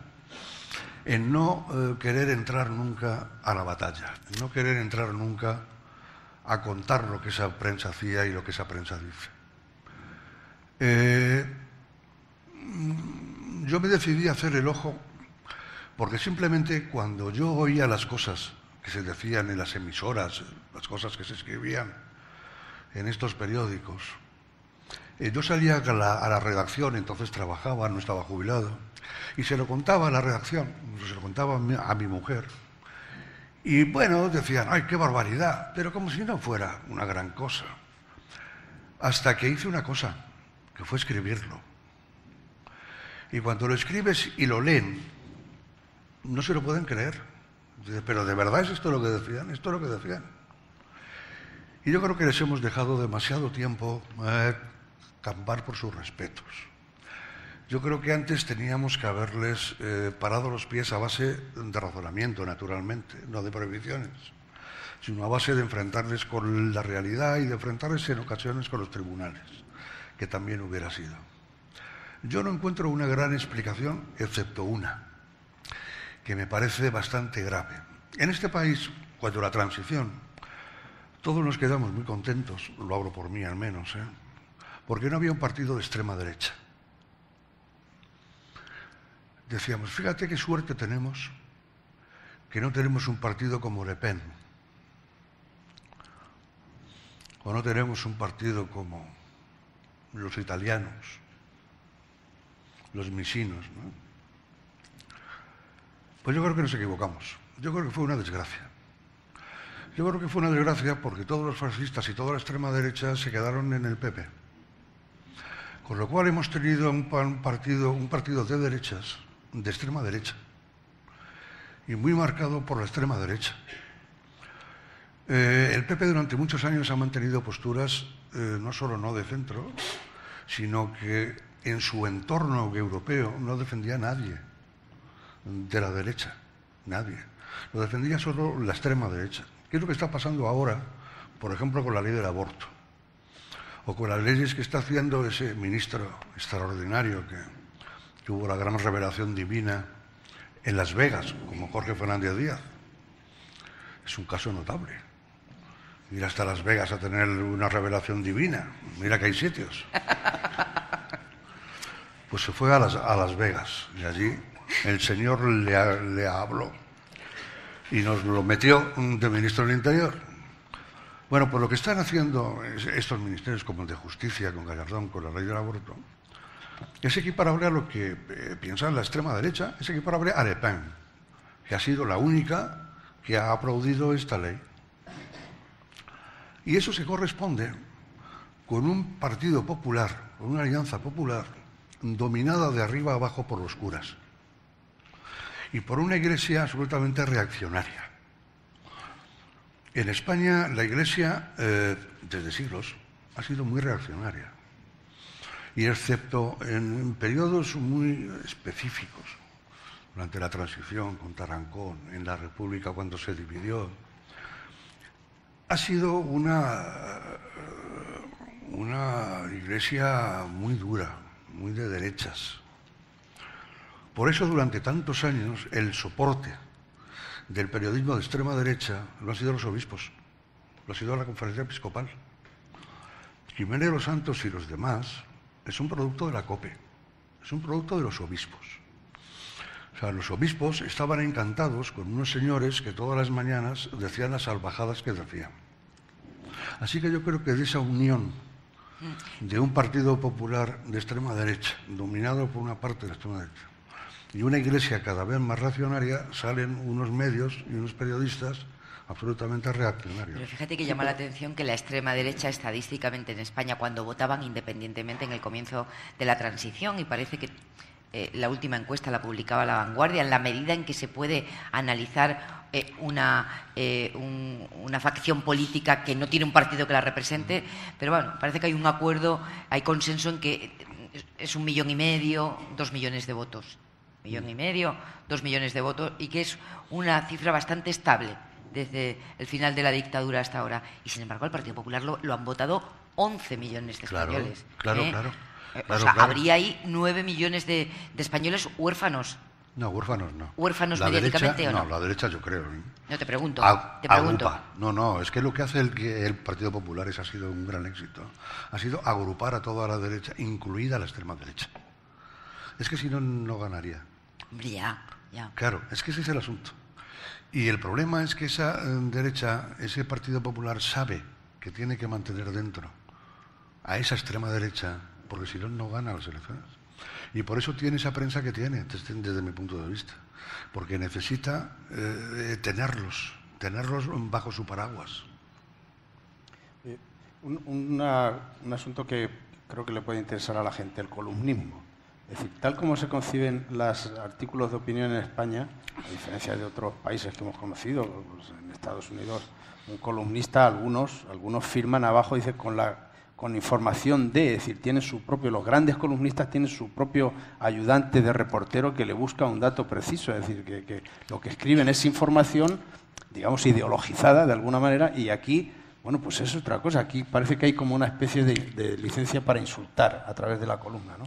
En no querer entrar nunca a la batalla, en no querer entrar nunca a contar lo que esa prensa hacía y lo que esa prensa dice. Yo me decidí a hacer el ojo porque simplemente cuando yo oía las cosas que se decían en las emisoras, las cosas que se escribían en estos periódicos, yo salía a la redacción, entonces trabajaba, no estaba jubilado, y se lo contaba a la redacción, se lo contaba a mi mujer. Y bueno, decían, ¡ay, qué barbaridad! Pero como si no fuera una gran cosa. Hasta que hice una cosa, que fue escribirlo. Y cuando lo escribes y lo leen, no se lo pueden creer. Pero ¿de verdad es esto lo que decían? ¿Esto es lo que decían? Y yo creo que les hemos dejado demasiado tiempo campar por sus respetos. Yo creo que antes teníamos que haberles parado los pies a base de razonamiento, naturalmente, no de prohibiciones, sino a base de enfrentarles con la realidad y de enfrentarles en ocasiones con los tribunales, que también hubiera sido. Yo no encuentro una gran explicación, excepto una, que me parece bastante grave. En este país, cuando la transición, todos nos quedamos muy contentos, lo hablo por mí al menos, porque no había un partido de extrema derecha. Decíamos, fíjate qué suerte tenemos, que no tenemos un partido como Le Pen, o no tenemos un partido como los italianos, los misinos, ¿no? Pues yo creo que nos equivocamos. Yo creo que fue una desgracia. Yo creo que fue una desgracia porque todos los fascistas y toda la extrema derecha se quedaron en el PP. Con lo cual hemos tenido un partido de derechas, de extrema derecha, y muy marcado por la extrema derecha. El PP durante muchos años ha mantenido posturas no solo no de centro, sino que en su entorno europeo no defendía a nadie de la derecha, nadie. Lo defendía solo la extrema derecha. ¿Qué es lo que está pasando ahora, por ejemplo, con la ley del aborto? O con las leyes que está haciendo ese ministro extraordinario que hubo la gran revelación divina en Las Vegas, como Jorge Fernández Díaz. Es un caso notable. Ir hasta Las Vegas a tener una revelación divina. Mira que hay sitios. Pues se fue a Las Vegas y allí el señor le habló y nos lo metió de ministro del Interior. Bueno, pues lo que están haciendo estos ministerios como el de Justicia, con Gallardón, con la ley del aborto, es equiparable a lo que piensa la extrema derecha, es equiparable a Le Pen, que ha sido la única que ha aplaudido esta ley. Y eso se corresponde con un partido popular, con una alianza popular, dominada de arriba a abajo por los curas y por una iglesia absolutamente reaccionaria. En España la iglesia, desde siglos, ha sido muy reaccionaria. Y excepto en periodos muy específicos, durante la transición con Tarancón, en la República cuando se dividió, ha sido una iglesia muy dura, muy de derechas. Por eso durante tantos años el soporte del periodismo de extrema derecha lo han sido los obispos, lo ha sido la Conferencia Episcopal. Jiménez de los Santos y los demás es un producto de la COPE, es un producto de los obispos. O sea, los obispos estaban encantados con unos señores que todas las mañanas decían las salvajadas que decían. Así que yo creo que de esa unión de un partido popular de extrema derecha, dominado por una parte de la extrema derecha, y una iglesia cada vez más reaccionaria, salen unos medios y unos periodistas absolutamente reaccionarios. Pero fíjate que llama la atención que la extrema derecha estadísticamente en España, cuando votaban independientemente en el comienzo de la transición, y parece que la última encuesta la publicaba La Vanguardia, en la medida en que se puede analizar una facción política que no tiene un partido que la represente, pero bueno, parece que hay un acuerdo, hay consenso en que es 1,5 millones, 2 millones de votos. 1,5 millones, 2 millones de votos, y que es una cifra bastante estable desde el final de la dictadura hasta ahora. Y sin embargo, al Partido Popular lo han votado 11 millones de españoles. Claro. O sea, habría ahí 9 millones de españoles huérfanos. No, huérfanos no. ¿Huérfanos mediáticamente o no? No, la derecha yo creo. No, te pregunto. Agrupa. No, es que lo que hace el Partido Popular ha sido un gran éxito. Ha sido agrupar a toda la derecha, incluida la extrema derecha. Es que si no, no ganaría. Ya. Claro, es que ese es el asunto. Y el problema es que esa derecha, ese Partido Popular sabe que tiene que mantener dentro a esa extrema derecha, porque si no, no gana las elecciones. Y por eso tiene esa prensa que tiene, desde mi punto de vista. Porque necesita tenerlos bajo su paraguas. Un asunto que creo que le puede interesar a la gente, el columnismo. Es decir, tal como se conciben los artículos de opinión en España, a diferencia de otros países que hemos conocido, pues en Estados Unidos, un columnista, algunos firman abajo, dice, con información de, es decir, tienen su propio, los grandes columnistas tienen su propio ayudante de reportero que le busca un dato preciso, es decir, que lo que escriben es información, digamos, ideologizada de alguna manera, y aquí, bueno, pues es otra cosa. Aquí parece que hay como una especie de licencia para insultar a través de la columna, ¿no?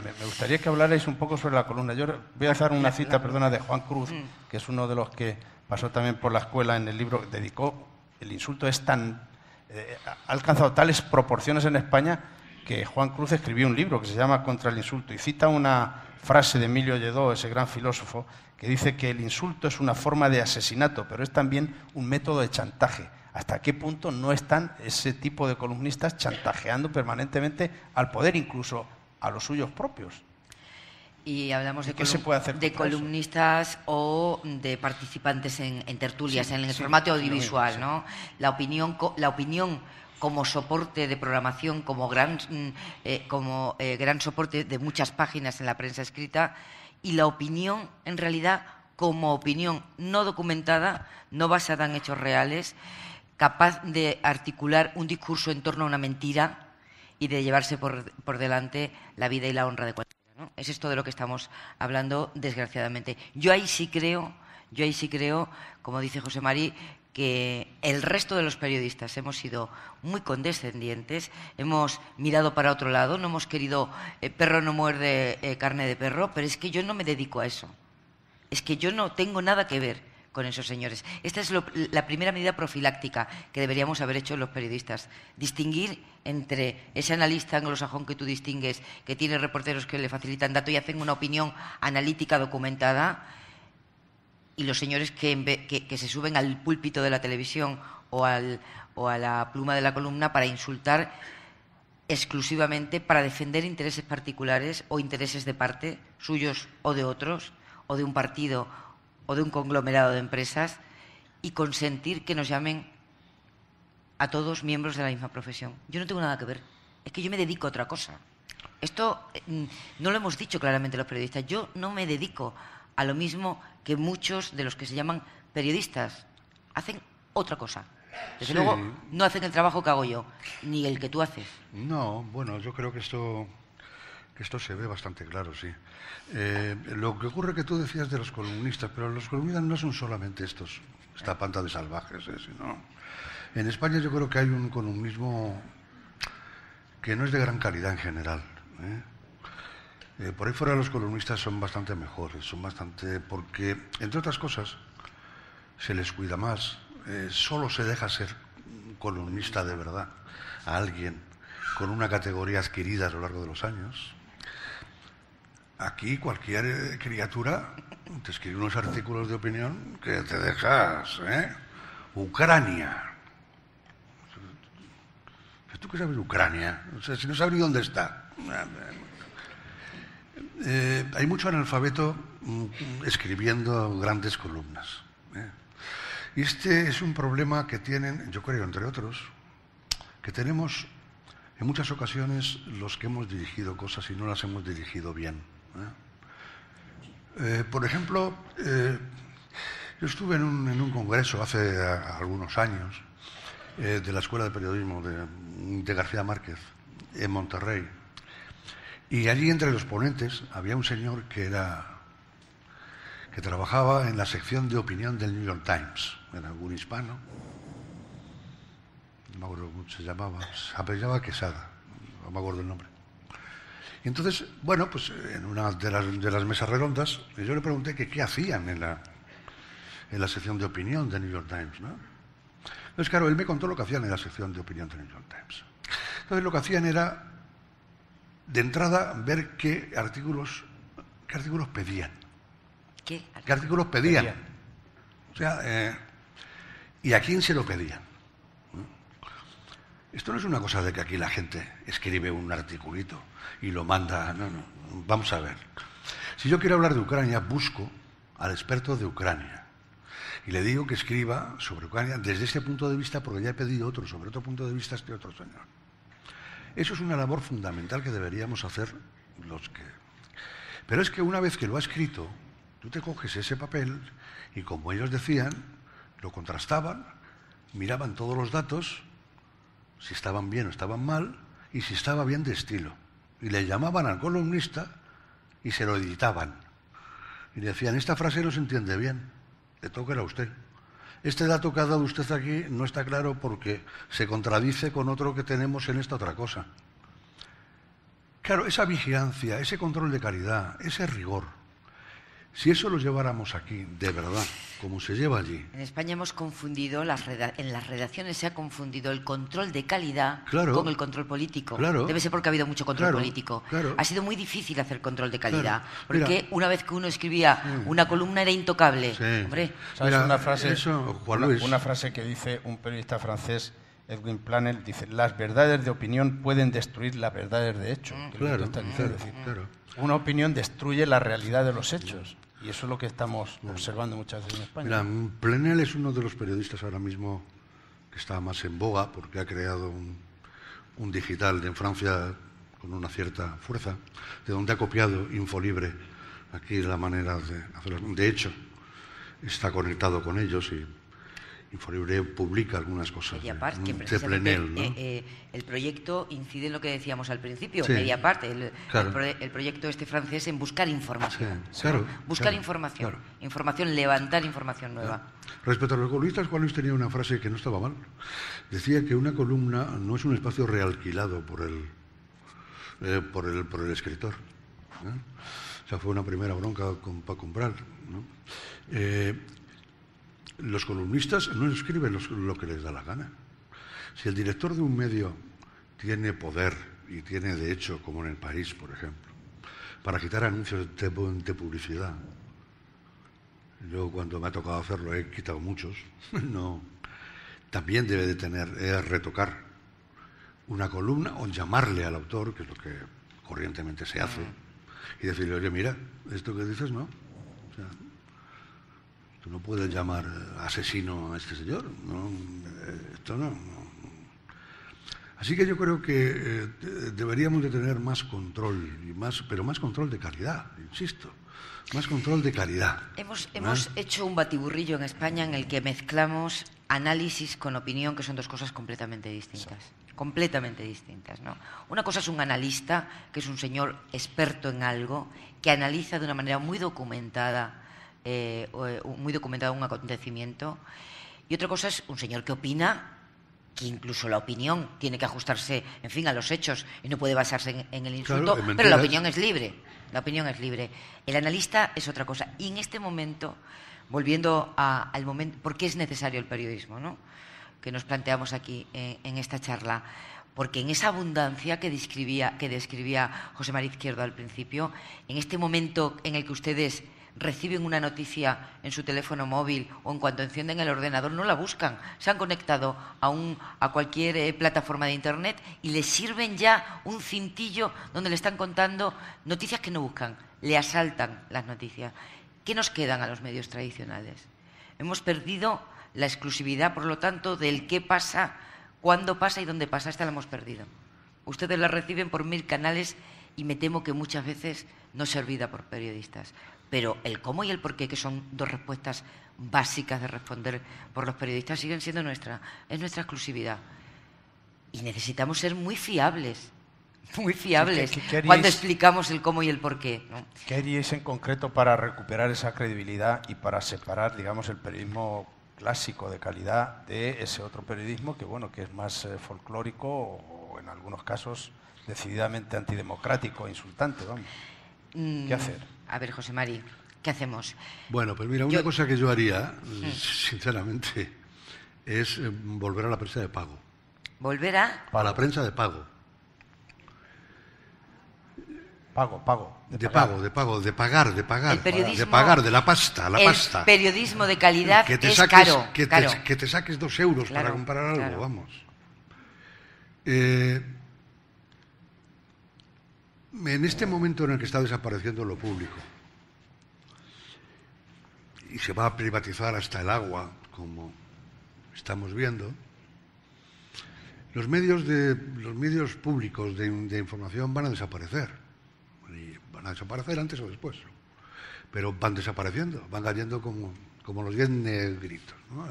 Me gustaría que hablarais un poco sobre la columna. Yo voy a hacer una cita, de Juan Cruz, que es uno de los que pasó también por la escuela en el libro que dedicó. El insulto es tan... ha alcanzado tales proporciones en España que Juan Cruz escribió un libro que se llama Contra el insulto, y cita una frase de Emilio Lledó, ese gran filósofo, que dice que el insulto es una forma de asesinato, pero es también un método de chantaje. ¿Hasta qué punto no están ese tipo de columnistas chantajeando permanentemente al poder, incluso a los suyos propios? Y hablamos ¿Qué se puede hacer de columnistas o de participantes en tertulias, en el formato audiovisual, ¿no? La opinión como soporte de programación, como gran soporte de muchas páginas en la prensa escrita, y la opinión, en realidad, como opinión no documentada, no basada en hechos reales, capaz de articular un discurso en torno a una mentira y de llevarse por delante la vida y la honra de cualquiera, ¿no? Es esto de lo que estamos hablando, desgraciadamente. Yo ahí sí creo, como dice José Mari, que el resto de los periodistas hemos sido muy condescendientes, hemos mirado para otro lado, no hemos querido perro no muerde carne de perro, pero es que yo no me dedico a eso. Es que yo no tengo nada que ver con esos señores. Esta es la primera medida profiláctica que deberíamos haber hecho los periodistas. Distinguir entre ese analista anglosajón que tú distingues, que tiene reporteros que le facilitan datos y hacen una opinión analítica documentada, y los señores que se suben al púlpito de la televisión o a la pluma de la columna para insultar exclusivamente, para defender intereses particulares o intereses de parte, suyos o de otros, o de un partido o de un conglomerado de empresas, y consentir que nos llamen a todos miembros de la misma profesión. Yo no tengo nada que ver. Es que yo me dedico a otra cosa. Esto no lo hemos dicho claramente los periodistas. Yo no me dedico a lo mismo que muchos de los que se llaman periodistas. Hacen otra cosa. Desde luego, no hacen el trabajo que hago yo, ni el que tú haces. No, bueno, yo creo que esto se ve bastante claro, sí. Lo que ocurre que tú decías de los columnistas, pero los columnistas no son solamente esta panda de salvajes, sino... En España yo creo que hay un columnismo que no es de gran calidad en general, por ahí fuera los columnistas son bastante mejores, porque, entre otras cosas, se les cuida más. Solo se deja ser columnista de verdad a alguien con una categoría adquirida a lo largo de los años. Aquí cualquier criatura te escribe unos artículos de opinión que te dejas, Ucrania. ¿Tú qué sabes de Ucrania? O sea, si no sabes ni dónde está. Hay mucho analfabeto escribiendo grandes columnas. Y este es un problema que tienen, yo creo, entre otros, que tenemos en muchas ocasiones los que hemos dirigido cosas y no las hemos dirigido bien. Por ejemplo, yo estuve en un congreso hace algunos años de la Escuela de Periodismo de García Márquez en Monterrey. Y allí entre los ponentes había un señor que trabajaba en la sección de opinión del New York Times, era un hispano, no me acuerdo cómo se llamaba, se apellidaba Quesada, no me acuerdo el nombre. Y entonces, bueno, pues en una de las mesas redondas, yo le pregunté que qué hacían en la sección de opinión del New York Times, ¿no? Entonces, claro, él me contó lo que hacían en la sección de opinión del New York Times. Entonces, lo que hacían era, de entrada, ver qué artículos pedían. ¿Qué artículos pedían? O sea, ¿y a quién se lo pedían? Esto no es una cosa de que aquí la gente escribe un articulito y lo manda. No, vamos a ver. Si yo quiero hablar de Ucrania, busco al experto de Ucrania y le digo que escriba sobre Ucrania desde ese punto de vista, porque ya he pedido otro sobre otro punto de vista este otro señor. Eso es una labor fundamental que deberíamos hacer los que... Pero es que una vez que lo ha escrito, tú te coges ese papel y, como ellos decían, lo contrastaban, miraban todos los datos, si estaban bien o estaban mal, y si estaba bien de estilo. Y le llamaban al columnista y se lo editaban. Y le decían, esta frase no se entiende bien, le toca a usted. Este dato que ha dado usted aquí no está claro porque se contradice con otro que tenemos en esta otra cosa. Claro, esa vigilancia, ese control de calidad, ese rigor, si eso lo lleváramos aquí, de verdad, como se lleva allí... En España hemos confundido, en las redacciones se ha confundido el control de calidad con el control político. Claro, debe ser porque ha habido mucho control político. Claro. Ha sido muy difícil hacer control de calidad, porque una vez que uno escribía una columna era intocable. Sí. Hombre, ¿Sabes una frase? Juan Luis. Una frase que dice un periodista francés Edwin Planel dice, las verdades de opinión pueden destruir las verdades de hecho. Claro, claro. Una opinión destruye la realidad de los hechos. Y eso es lo que estamos observando muchas veces en España. Mira, Planel es uno de los periodistas ahora mismo que está más en boga porque ha creado un digital en Francia con una cierta fuerza, de donde ha copiado Infolibre aquí la manera de hacerlo. De hecho, está conectado con ellos y Infolibre publica algunas cosas Mediapart, de Plenel, ¿no? El proyecto incide en lo que decíamos al principio, sí, Mediapart, claro. el proyecto francés en buscar información. Sí, claro, buscar claro, información, claro. información, levantar información nueva. Claro. Respecto a los columnistas, Juan Luis tenía una frase que no estaba mal. Decía que una columna no es un espacio realquilado por el escritor. O sea, fue una primera bronca para comprar, ¿no? Los columnistas no escriben lo que les da la gana. Si el director de un medio tiene poder, y tiene de hecho, como en El País, por ejemplo, para quitar anuncios de publicidad, yo cuando me ha tocado hacerlo he quitado muchos, no, también debe de tener, retocar una columna o llamarle al autor, que es lo que corrientemente se hace, y decirle, oye, mira, esto que dices, ¿no? O sea, tú no puedes llamar asesino a este señor, ¿no? Esto no. Así que yo creo que deberíamos de tener más control, pero más control de calidad, insisto, más control de calidad. Hemos hecho un batiburrillo en España en el que mezclamos análisis con opinión, que son dos cosas completamente distintas. Completamente distintas, ¿no? Una cosa es un analista, que es un señor experto en algo, que analiza de una manera muy documentada un acontecimiento, y otra cosa es un señor que opina, que incluso la opinión tiene que ajustarse, en fin, a los hechos y no puede basarse en el insulto, claro, pero la opinión es libre. La opinión es libre. El analista es otra cosa. Y en este momento, volviendo al momento, ¿por qué es necesario el periodismo, ¿no? Que nos planteamos aquí en esta charla? Porque en esa abundancia que describía José María Izquierdo al principio, en este momento en el que ustedes reciben una noticia en su teléfono móvil o en cuanto encienden el ordenador, no la buscan, se han conectado a cualquier plataforma de internet y les sirven ya un cintillo donde le están contando noticias que no buscan, le asaltan las noticias. ¿Qué nos quedan a los medios tradicionales? Hemos perdido la exclusividad, por lo tanto, del qué pasa, cuándo pasa y dónde pasa. Esta la hemos perdido. Ustedes la reciben por 1000 canales y me temo que muchas veces no servida por periodistas. Pero el cómo y el por qué, que son dos respuestas básicas de responder por los periodistas, siguen siendo nuestra exclusividad. Y necesitamos ser muy fiables cuando explicamos el cómo y el por qué, ¿no? ¿Qué haríais en concreto para recuperar esa credibilidad y para separar, digamos, el periodismo clásico de calidad de ese otro periodismo que, bueno, que es más folclórico o en algunos casos decididamente antidemocrático, insultante, vamos? ¿Qué hacer? A ver, José Mari, ¿qué hacemos? Bueno, pues mira, una cosa que yo haría, sinceramente, es volver a la prensa de pago. ¿Volver a? Para la prensa de pago. Pago. De pagar. El periodismo, de pagar, de la pasta, El periodismo de calidad que te es saques, caro. Que te saques 2 euros para comprar algo, vamos. En este momento en el que está desapareciendo lo público y se va a privatizar hasta el agua, como estamos viendo, los medios públicos de información van a desaparecer. Y van a desaparecer antes o después. Pero van desapareciendo, van cayendo como los 10 negritos, ¿no?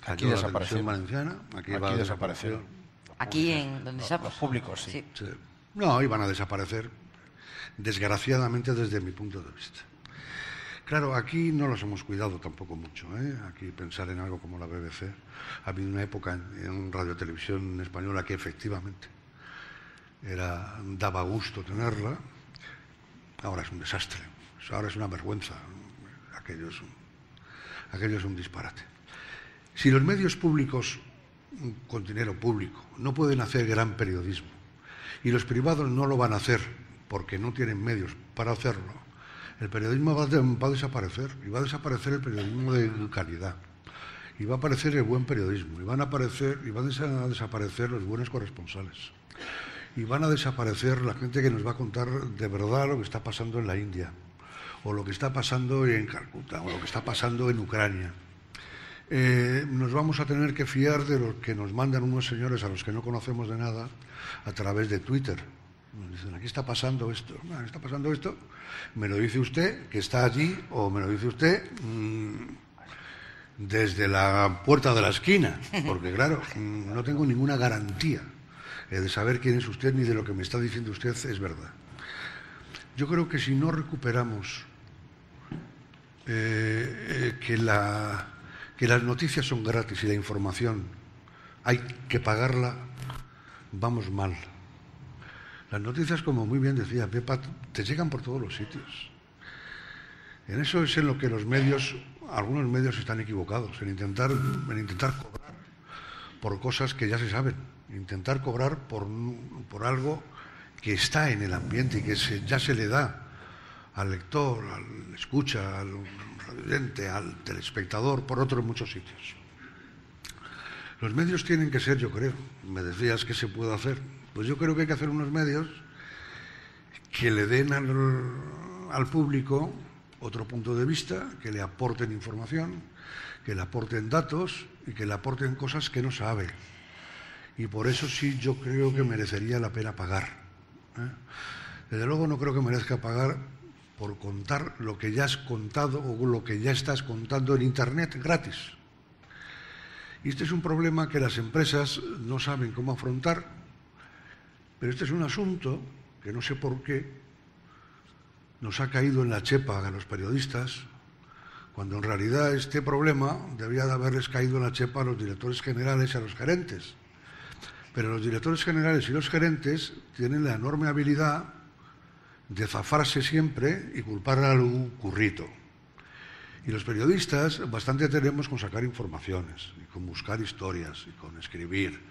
Aquí desapareció valenciana, aquí va a desaparecer. Aquí en donde estamos. Los públicos, sí. No, iban a desaparecer, desgraciadamente, desde mi punto de vista. Claro, aquí no los hemos cuidado tampoco mucho, ¿eh? Aquí pensar en algo como la BBC. Ha habido una época en Radio Televisión Española que efectivamente daba gusto tenerla. Ahora es un desastre, ahora es una vergüenza. Aquello es un disparate. Si los medios públicos con dinero público no pueden hacer gran periodismo y los privados no lo van a hacer porque no tienen medios para hacerlo, el periodismo va a desaparecer, y va a desaparecer el periodismo de calidad. y va a aparecer el buen periodismo, y van a desaparecer los buenos corresponsales, y van a desaparecer la gente que nos va a contar de verdad lo que está pasando en la India, o lo que está pasando en Calcuta, o lo que está pasando en Ucrania. Nos vamos a tener que fiar de lo que nos mandan unos señores a los que no conocemos de nada a través de Twitter. Nos dicen, aquí está pasando esto, está pasando esto, me lo dice usted que está allí, o me lo dice usted desde la puerta de la esquina, porque claro, no tengo ninguna garantía de saber quién es usted ni de lo que me está diciendo usted es verdad. Yo creo que si no recuperamos que las noticias son gratis y la información hay que pagarla, vamos mal. Las noticias, como muy bien decía Pepa, te llegan por todos los sitios. En eso es en lo que los medios, algunos medios están equivocados, en intentar cobrar por cosas que ya se saben, intentar cobrar por algo que está en el ambiente y que ya se le da al lector, al escucha, al radioyente, al telespectador, por otros muchos sitios. Los medios tienen que ser, yo creo, me decías que se puede hacer, pues yo creo que hay que hacer unos medios que le den al público otro punto de vista, que le aporten información, que le aporten datos y que le aporten cosas que no sabe. Y por eso sí yo creo que merecería la pena pagar. Desde luego no creo que merezca pagar por contar lo que ya has contado o lo que ya estás contando en Internet gratis. Y este es un problema que las empresas no saben cómo afrontar, pero este es un asunto que no sé por qué nos ha caído en la chepa a los periodistas, cuando en realidad este problema debía de haberles caído en la chepa a los directores generales y a los gerentes. Pero los directores generales y los gerentes tienen la enorme habilidad de zafarse siempre y culpar al currito. Y los periodistas bastante tenemos con sacar informaciones, y con buscar historias, y con escribir,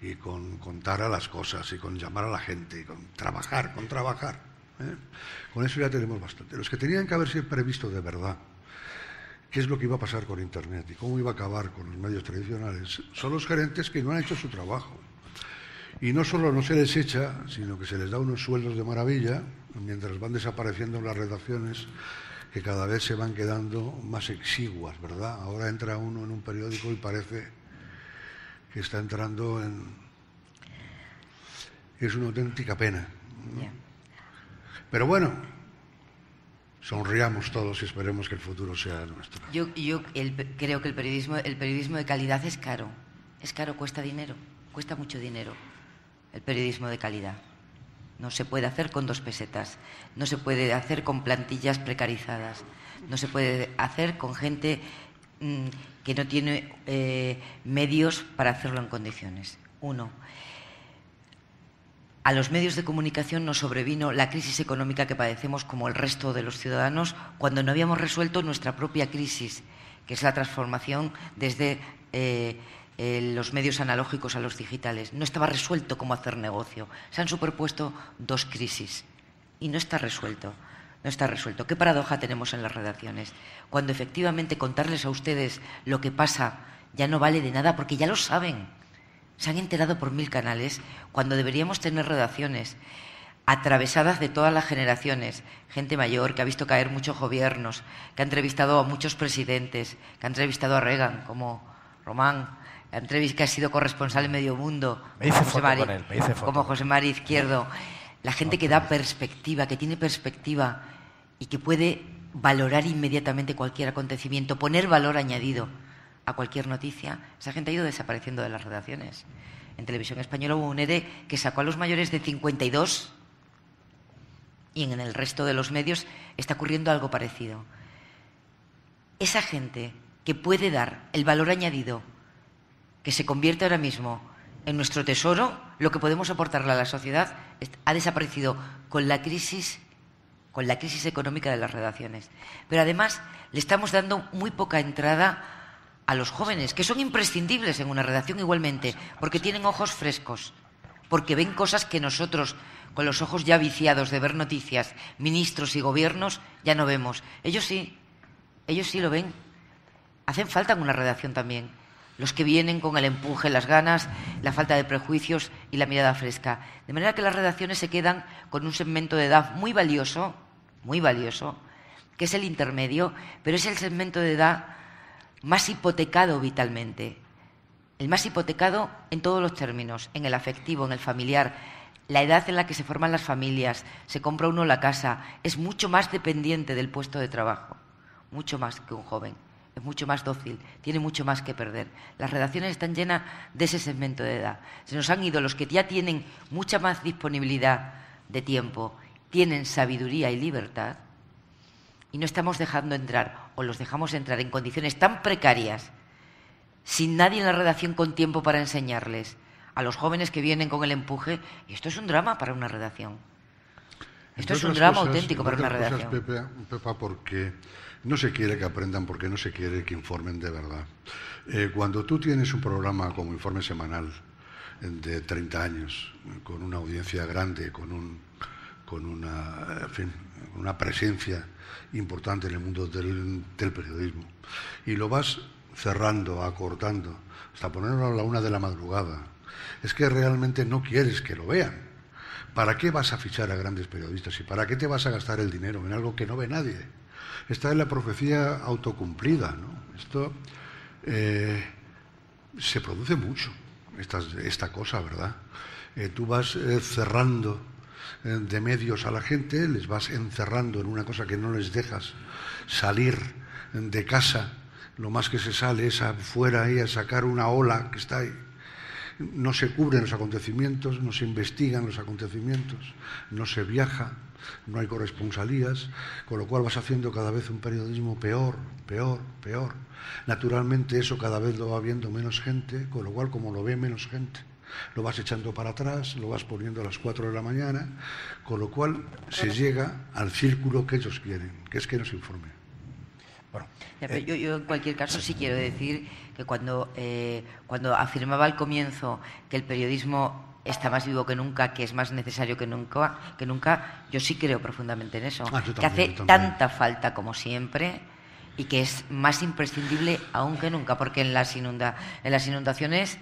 y con contar a las cosas, y con llamar a la gente, y con trabajar. Con eso ya tenemos bastante. Los que tenían que haberse previsto de verdad qué es lo que iba a pasar con Internet y cómo iba a acabar con los medios tradicionales son los gerentes que no han hecho su trabajo. Y no solo no se les echa, sino que se les da unos sueldos de maravilla mientras van desapareciendo las redacciones que cada vez se van quedando más exiguas, ¿verdad? Ahora entra uno en un periódico y parece que está entrando en... Es una auténtica pena. Yeah. Pero bueno, sonriamos todos y esperemos que el futuro sea nuestro. Yo creo que el periodismo de calidad es caro. Es caro, cuesta dinero, cuesta mucho dinero. El periodismo de calidad. No se puede hacer con 2 pesetas, no se puede hacer con plantillas precarizadas, no se puede hacer con gente que no tiene medios para hacerlo en condiciones. 1. A los medios de comunicación nos sobrevino la crisis económica que padecemos como el resto de los ciudadanos cuando no habíamos resuelto nuestra propia crisis, que es la transformación desde los medios analógicos a los digitales. No estaba resuelto cómo hacer negocio. Se han superpuesto 2 crisis y no está resuelto. No está resuelto. ¿Qué paradoja tenemos en las redacciones? Cuando efectivamente contarles a ustedes lo que pasa ya no vale de nada porque ya lo saben. Se han enterado por 1000 canales cuando deberíamos tener redacciones atravesadas de todas las generaciones, gente mayor que ha visto caer muchos gobiernos, que ha entrevistado a muchos presidentes, que ha entrevistado a Reagan como Román, que ha sido corresponsal en Medio Mundo, como José Mari Izquierdo, la gente que da perspectiva, que tiene perspectiva y que puede valorar inmediatamente cualquier acontecimiento, poner valor añadido a cualquier noticia. Esa gente ha ido desapareciendo de las redacciones. En Televisión Española hubo un ERE que sacó a los mayores de 52 y en el resto de los medios está ocurriendo algo parecido. Esa gente que puede dar el valor añadido que se convierte ahora mismo en nuestro tesoro, lo que podemos aportarle a la sociedad, ha desaparecido con la crisis económica de las redacciones. Pero además le estamos dando muy poca entrada a los jóvenes, que son imprescindibles en una redacción igualmente, porque tienen ojos frescos, porque ven cosas que nosotros, con los ojos ya viciados de ver noticias, ministros y gobiernos, ya no vemos. Ellos sí lo ven. hacen falta en una redacción también. Los que vienen con el empuje, las ganas, la falta de prejuicios y la mirada fresca. De manera que las redacciones se quedan con un segmento de edad muy valioso, que es el intermedio, pero es el segmento de edad más hipotecado vitalmente. El más hipotecado en todos los términos, en el afectivo, en el familiar. La edad en la que se forman las familias, se compra uno la casa, es mucho más dependiente del puesto de trabajo, mucho más que un joven. Es mucho más dócil, tiene mucho más que perder. Las redacciones están llenas de ese segmento de edad. Se nos han ido los que ya tienen mucha más disponibilidad de tiempo, tienen sabiduría y libertad, y no estamos dejando entrar, o los dejamos entrar en condiciones tan precarias, sin nadie en la redacción con tiempo para enseñarles, a los jóvenes que vienen con el empuje, y esto es un drama para una redacción. Esto es un drama auténtico para una redacción. Pepa, porque no se quiere que aprendan, porque no se quiere que informen de verdad. Cuando tú tienes un programa como Informe Semanal de 30 años, con una audiencia grande, con una presencia importante en el mundo del periodismo, y lo vas cerrando, acortando, hasta ponerlo a la 1 de la madrugada, es que realmente no quieres que lo vean. ¿Para qué vas a fichar a grandes periodistas y para qué te vas a gastar el dinero en algo que no ve nadie? Esta es la profecía autocumplida, ¿no? Esto se produce mucho, esta cosa, ¿verdad? Tú vas cerrando de medios a la gente, les vas encerrando en una cosa que no les dejas salir de casa. Lo más que se sale es afuera ahí a sacar una ola que está ahí. No se cubren los acontecimientos, no se investigan los acontecimientos, no se viaja, no hay corresponsalías, con lo cual vas haciendo cada vez un periodismo peor. Naturalmente eso cada vez lo va viendo menos gente, con lo cual como lo ve menos gente, lo vas echando para atrás, lo vas poniendo a las 4 de la mañana, con lo cual se llega al círculo que ellos quieren, que es que nos informen. Bueno, yo en cualquier caso sí quiero decir que cuando afirmaba al comienzo que el periodismo está más vivo que nunca, que es más necesario que nunca, yo sí creo profundamente en eso. Que hace tanta falta como siempre y que es más imprescindible aún que nunca, porque en las inundaciones,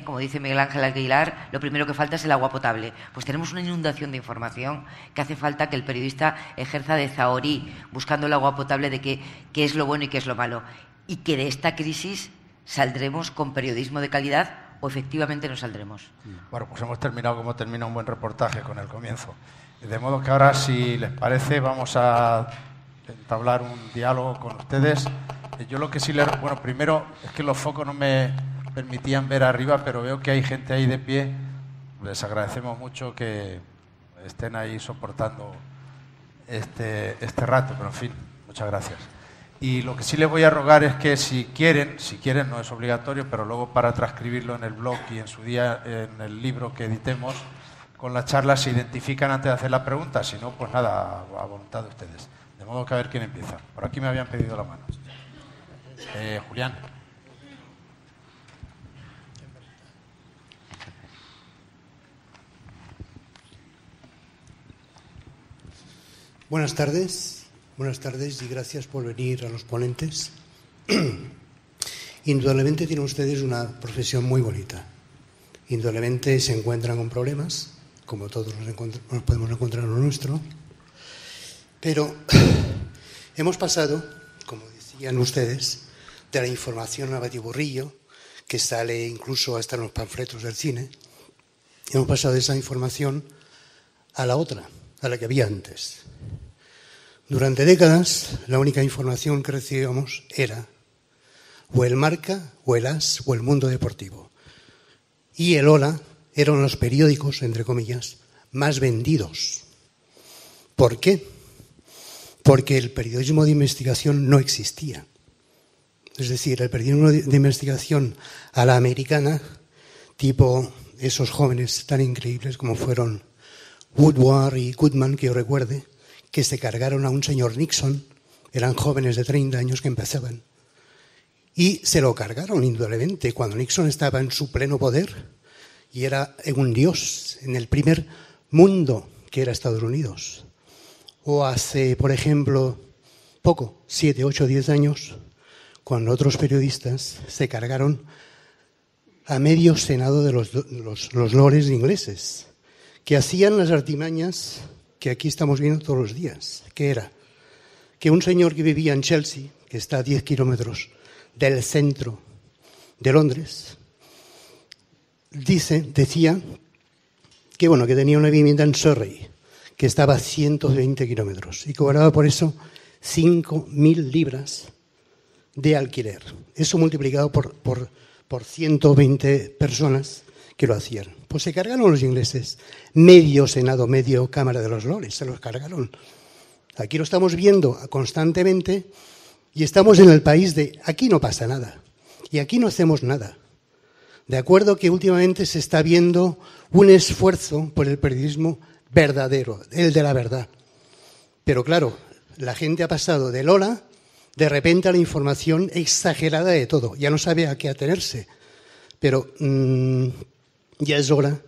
como dice Miguel Ángel Aguilar, lo primero que falta es el agua potable. Pues tenemos una inundación de información que hace falta que el periodista ejerza de zahorí, buscando el agua potable de qué es lo bueno y qué es lo malo. Y que de esta crisis saldremos con periodismo de calidad o efectivamente no saldremos. Bueno, pues hemos terminado como termina un buen reportaje con el comienzo. De modo que ahora, si les parece, vamos a entablar un diálogo con ustedes. Yo lo que sí bueno, primero es que los focos no me permitían ver arriba, pero veo que hay gente ahí de pie. Les agradecemos mucho que estén ahí soportando este rato, pero en fin, muchas gracias. Y lo que sí les voy a rogar es que si quieren, no es obligatorio, pero luego para transcribirlo en el blog y en su día en el libro que editemos, con la charla se identifican antes de hacer la pregunta, si no, pues nada, a voluntad de ustedes. De modo que a ver quién empieza. Por aquí me habían pedido la mano. Julián. Buenas tardes y gracias por venir a los ponentes. Indudablemente tienen ustedes una profesión muy bonita. Indudablemente se encuentran con problemas, como todos nos podemos encontrar en lo nuestro, pero hemos pasado, como decían ustedes, de la información a batiburrillo, que sale incluso hasta en los panfletos del cine. Hemos pasado de esa información a la otra, a la que había antes. Durante décadas, la única información que recibíamos era o el Marca, o el As, o el Mundo Deportivo. Y el Hola eran los periódicos, entre comillas, más vendidos. ¿Por qué? Porque el periodismo de investigación no existía. Es decir, el periodismo de investigación a la americana, tipo esos jóvenes tan increíbles como fueron Woodward y Goodman, que yo recuerde, que se cargaron a un señor Nixon, eran jóvenes de 30 años que empezaban, y se lo cargaron indudablemente cuando Nixon estaba en su pleno poder y era un dios en el primer mundo que era Estados Unidos. O hace, por ejemplo, poco, 7, 8, 10 años, cuando otros periodistas se cargaron a medio senado de los lores ingleses, que hacían las artimañas que aquí estamos viendo todos los días. ¿Qué era? Que un señor que vivía en Chelsea, que está a 10 kilómetros del centro de Londres, decía que, bueno, que tenía una vivienda en Surrey, que estaba a 120 kilómetros y cobraba por eso 5.000 libras de alquiler. Eso multiplicado por 120 personas que lo hacían. Pues se cargaron los ingleses. Medio Senado, medio Cámara de los Lores, se los cargaron. Aquí lo estamos viendo constantemente y estamos en el país de aquí no pasa nada y aquí no hacemos nada. De acuerdo que últimamente se está viendo un esfuerzo por el periodismo verdadero, el de la verdad. Pero claro, la gente ha pasado del hola de repente a la información exagerada de todo. Ya no sabe a qué atenerse. Pero ya es hora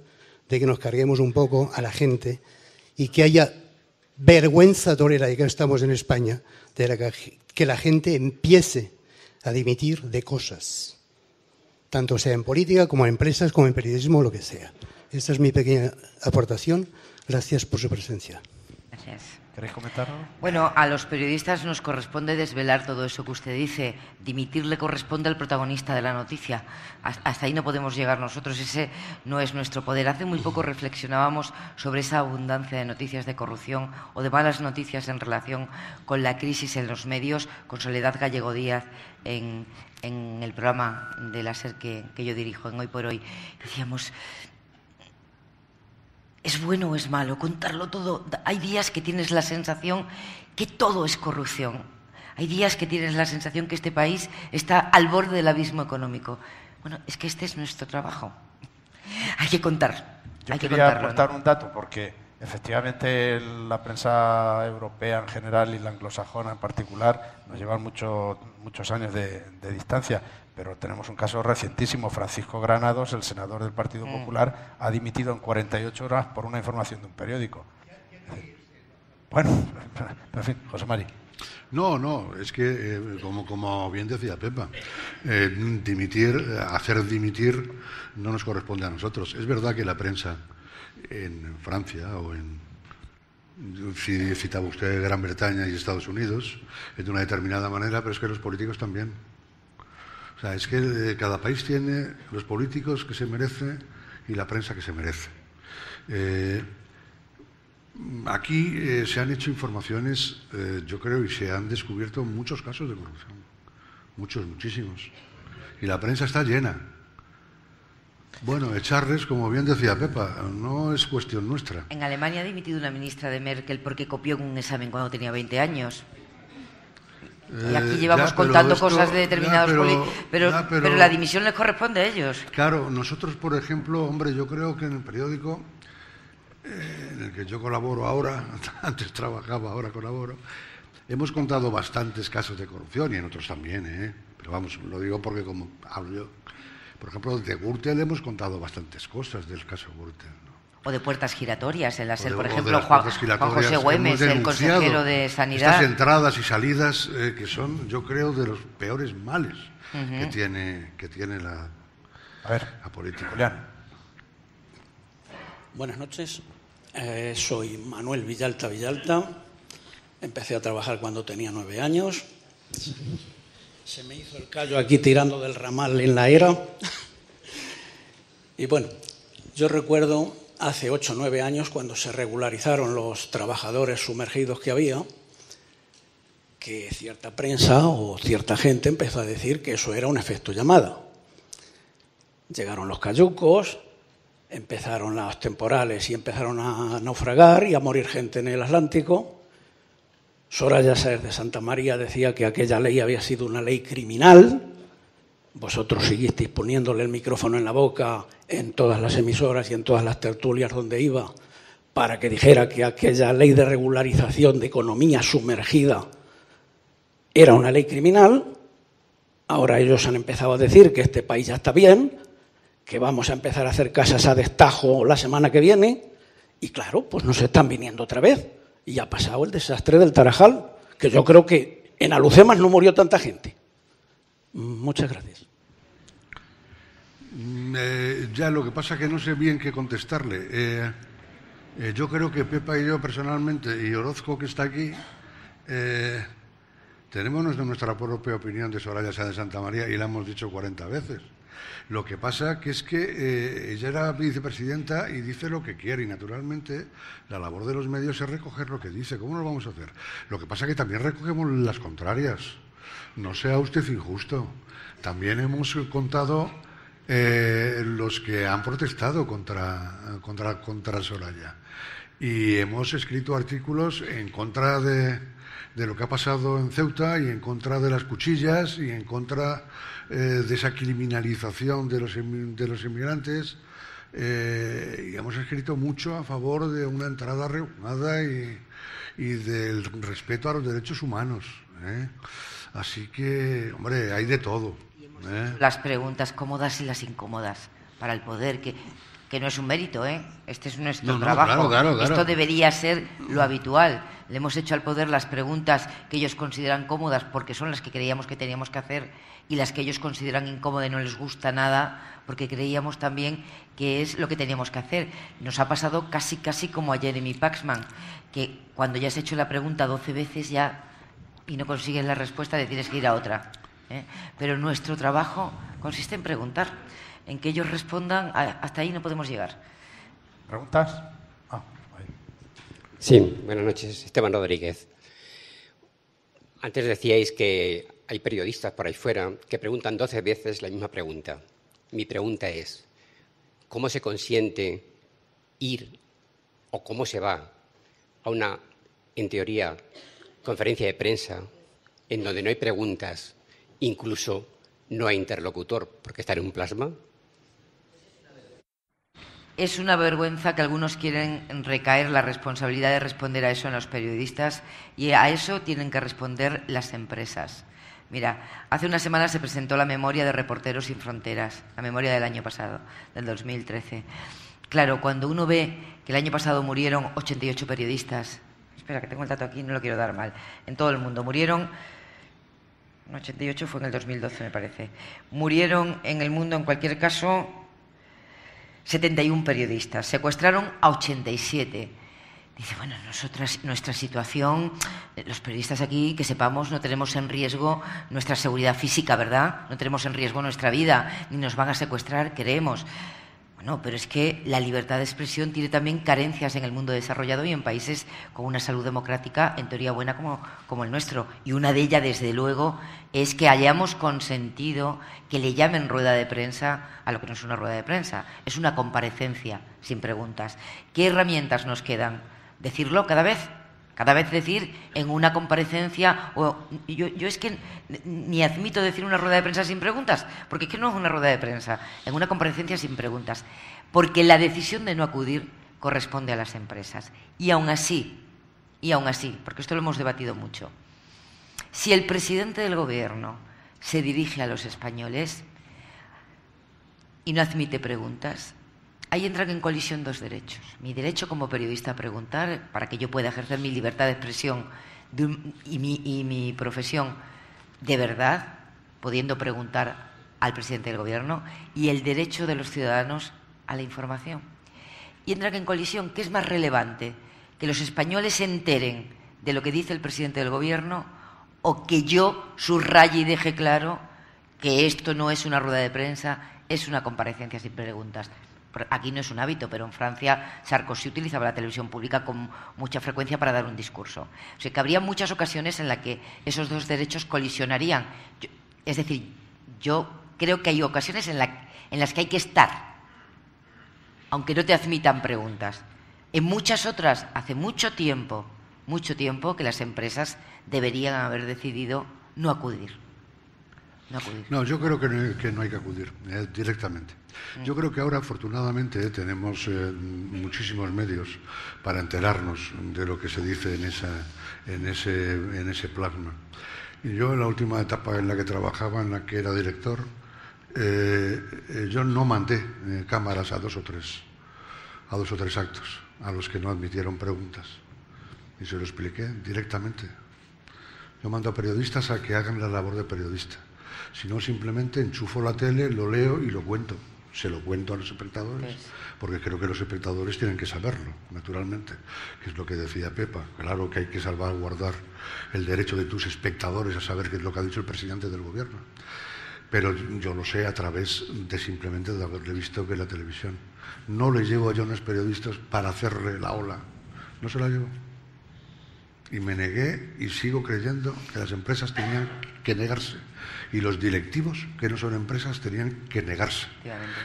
de que nos carguemos un poco a la gente y que haya vergüenza torera de que estamos en España, que la gente empiece a dimitir de cosas, tanto sea en política como en empresas, como en periodismo, lo que sea. Esta es mi pequeña aportación. Gracias por su presencia. Gracias. ¿Queréis comentarlo? Bueno, a los periodistas nos corresponde desvelar todo eso que usted dice. Dimitir le corresponde al protagonista de la noticia. Hasta ahí no podemos llegar nosotros. Ese no es nuestro poder. Hace muy poco reflexionábamos sobre esa abundancia de noticias de corrupción o de malas noticias en relación con la crisis en los medios, con Soledad Gallego Díaz en el programa de la SER que yo dirijo en Hoy por Hoy. Decíamos, ¿es bueno o es malo contarlo todo? Hay días que tienes la sensación que todo es corrupción. Hay días que tienes la sensación que este país está al borde del abismo económico. Bueno, es que este es nuestro trabajo. Hay que contar. Yo quería aportar un dato porque efectivamente la prensa europea en general y la anglosajona en particular nos llevan muchos años de distancia. Pero tenemos un caso recientísimo. Francisco Granados, el senador del Partido Popular, ha dimitido en 48 horas por una información de un periódico. Bueno, en fin, José Mari. No, es que, como bien decía Pepa, hacer dimitir no nos corresponde a nosotros. Es verdad que la prensa en Francia o si citaba usted Gran Bretaña y Estados Unidos, es de una determinada manera, pero es que los políticos también. O sea, es que cada país tiene los políticos que se merece y la prensa que se merece. Aquí se han hecho informaciones, yo creo, y se han descubierto muchos casos de corrupción. Muchísimos. Y la prensa está llena. Bueno, echarles, como bien decía Pepa, no es cuestión nuestra. En Alemania ha dimitido una ministra de Merkel porque copió en un examen cuando tenía 20 años. Y aquí llevamos contando cosas de determinados políticos, pero la dimisión les corresponde a ellos. Claro, nosotros, por ejemplo, hombre, yo creo que en el periódico en el que yo colaboro ahora, antes trabajaba, ahora colaboro, hemos contado bastantes casos de corrupción y en otros también, pero vamos, lo digo porque como hablo yo, por ejemplo, de Gürtel hemos contado bastantes cosas del caso Gürtel, ¿no? O de puertas giratorias en la SER, por ejemplo, Juan José Güemes, el consejero de Sanidad. Estas entradas y salidas que son, yo creo, de los peores males que tiene la política. Julián. Buenas noches, soy Manuel Villalta. Empecé a trabajar cuando tenía 9 años. Se me hizo el callo aquí tirando del ramal en la era. Y bueno, yo recuerdo hace 8 o 9 años, cuando se regularizaron los trabajadores sumergidos que había, que cierta prensa o cierta gente empezó a decir que eso era un efecto llamada. Llegaron los cayucos, empezaron los temporales y empezaron a naufragar y a morir gente en el Atlántico. Soraya Sáez de Santa María decía que aquella ley había sido una ley criminal. Vosotros seguisteis poniéndole el micrófono en la boca en todas las emisoras y en todas las tertulias donde iba para que dijera que aquella ley de regularización de economía sumergida era una ley criminal. Ahora ellos han empezado a decir que este país ya está bien, que vamos a empezar a hacer casas a destajo la semana que viene y claro, pues nos están viniendo otra vez y ha pasado el desastre del Tarajal, que yo creo que en Alucemas no murió tanta gente. Muchas gracias. Ya, lo que pasa es que no sé bien qué contestarle. Yo creo que Pepa y yo personalmente, y Orozco que está aquí, tenemos nuestra propia opinión de Soraya Sáenz de Santa María y la hemos dicho 40 veces. Lo que pasa que es que ella era vicepresidenta y dice lo que quiere, y naturalmente la labor de los medios es recoger lo que dice. ¿Cómo lo vamos a hacer? Lo que pasa que también recogemos las contrarias. No sea usted injusto. También hemos contado los que han protestado contra Soraya. Y hemos escrito artículos en contra de lo que ha pasado en Ceuta y en contra de las cuchillas y en contra de esa criminalización de los inmigrantes. Y hemos escrito mucho a favor de una entrada reunada y del respeto a los derechos humanos. Así que, hombre, hay de todo. Las preguntas cómodas y las incómodas para el poder, que no es un mérito, este es nuestro trabajo. Claro. Esto debería ser lo habitual. Le hemos hecho al poder las preguntas que ellos consideran cómodas porque son las que creíamos que teníamos que hacer, y las que ellos consideran incómodas y no les gusta nada porque creíamos también que es lo que teníamos que hacer. Nos ha pasado casi como a Jeremy Paxman, que cuando ya has hecho la pregunta 12 veces ya y no consigues la respuesta, te tienes que ir a otra. Pero nuestro trabajo consiste en preguntar, en que ellos respondan. Hasta ahí no podemos llegar. ¿Preguntas? Sí, buenas noches, Esteban Rodríguez. Antes decíais que hay periodistas por ahí fuera que preguntan 12 veces la misma pregunta. Mi pregunta es, ¿cómo se consiente ir o cómo se va a una, en teoría, conferencia de prensa en donde no hay preguntas, incluso no hay interlocutor porque está en un plasma? Es una vergüenza que algunos quieren recaer la responsabilidad de responder a eso en los periodistas, y a eso tienen que responder las empresas. Mira, hace una semana se presentó la memoria de Reporteros Sin Fronteras, la memoria del año pasado, del 2013. Claro, cuando uno ve que el año pasado murieron 88 periodistas, espera que tengo el dato aquí, no lo quiero dar mal, en todo el mundo murieron, 88 fue en el 2012 me parece, murieron en el mundo en cualquier caso 71 periodistas, secuestraron a 87. Dice, bueno, nuestra situación, los periodistas aquí, que sepamos, no tenemos en riesgo nuestra seguridad física, ¿verdad? No tenemos en riesgo nuestra vida, ni nos van a secuestrar, creemos. Bueno, pero es que la libertad de expresión tiene también carencias en el mundo desarrollado y en países con una salud democrática en teoría buena como el nuestro. Y una de ellas, desde luego, es que hayamos consentido que le llamen rueda de prensa a lo que no es una rueda de prensa. Es una comparecencia sin preguntas. ¿Qué herramientas nos quedan? Decirlo cada vez decir en una comparecencia. Yo es que ni admito decir una rueda de prensa sin preguntas, porque es que no es una rueda de prensa, en una comparecencia sin preguntas, porque la decisión de no acudir corresponde a las empresas. Y aún así, porque esto lo hemos debatido mucho, si el presidente del gobierno se dirige a los españoles y no admite preguntas, ahí entran en colisión dos derechos. Mi derecho como periodista a preguntar, para que yo pueda ejercer mi libertad de expresión y mi profesión de verdad, pudiendo preguntar al presidente del gobierno, y el derecho de los ciudadanos a la información. Y entran en colisión. ¿Qué es más relevante? ¿Que los españoles se enteren de lo que dice el presidente del gobierno, o que yo subraye y deje claro que esto no es una rueda de prensa, es una comparecencia sin preguntas? Aquí no es un hábito, pero en Francia Sarkozy utilizaba la televisión pública con mucha frecuencia para dar un discurso. O sea, que habría muchas ocasiones en las que esos dos derechos colisionarían. Es decir, yo creo que hay ocasiones en las que hay que estar, aunque no te admitan preguntas. En muchas otras, hace mucho tiempo que las empresas deberían haber decidido no acudir. No, yo creo que no hay que acudir directamente. Yo creo que ahora, afortunadamente, tenemos muchísimos medios para enterarnos de lo que se dice en ese plasma. Y yo, en la última etapa en la que trabajaba, en la que era director, yo no mandé cámaras a dos o tres actos a los que no admitieron preguntas. Y se lo expliqué directamente. Yo mando a periodistas a que hagan la labor de periodista. sino simplemente enchufo la tele, lo leo y lo cuento. Se lo cuento a los espectadores, porque creo que los espectadores tienen que saberlo, naturalmente, que es lo que decía Pepa. Claro que hay que salvaguardar el derecho de tus espectadores a saber qué es lo que ha dicho el presidente del gobierno. Pero yo lo sé a través de simplemente de haberle visto que en la televisión. No le llevo yo a unos periodistas para hacerle la ola. No se la llevo. Y me negué y sigo creyendo que las empresas tenían que negarse. Y los directivos, que no son empresas, tenían que negarse.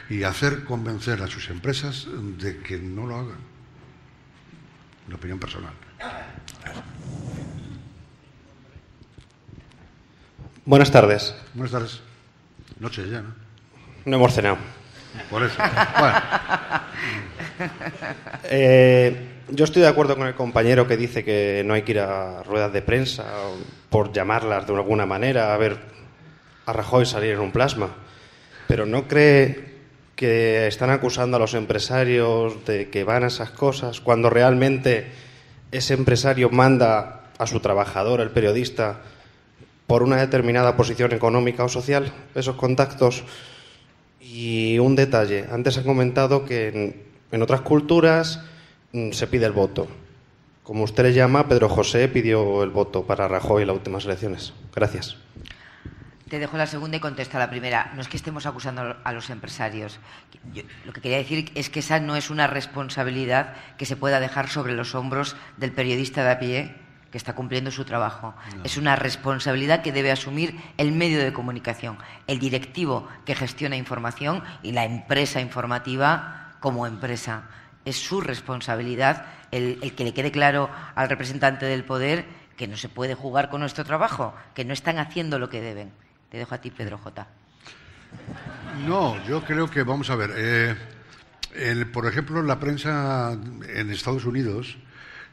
Y hacer convencer a sus empresas de que no lo hagan. Una opinión personal. Buenas tardes. Buenas tardes. Noche ya, ¿no? No hemos cenado. Por eso. Bueno. Yo estoy de acuerdo con el compañero que dice que no hay que ir a ruedas de prensa, por llamarlas de alguna manera, a ver a Rajoy salir en un plasma. Pero ¿no cree que están acusando a los empresarios de que van a esas cosas cuando realmente ese empresario manda a su trabajador, el periodista, por una determinada posición económica o social, esos contactos? Y un detalle, antes han comentado que en otras culturas se pide el voto. Como usted le llama, Pedro José pidió el voto para Rajoy en las últimas elecciones. Gracias. Te dejo la segunda y contesta la primera. No es que estemos acusando a los empresarios. Lo que quería decir es que esa no es una responsabilidad que se pueda dejar sobre los hombros del periodista de a pie que está cumpliendo su trabajo. No. Es una responsabilidad que debe asumir el medio de comunicación, el directivo que gestiona información y la empresa informativa como empresa. Es su responsabilidad el que le quede claro al representante del poder que no se puede jugar con nuestro trabajo, que no están haciendo lo que deben. Te dejo a ti, Pedro J. No, yo creo que, vamos a ver, por ejemplo, la prensa en Estados Unidos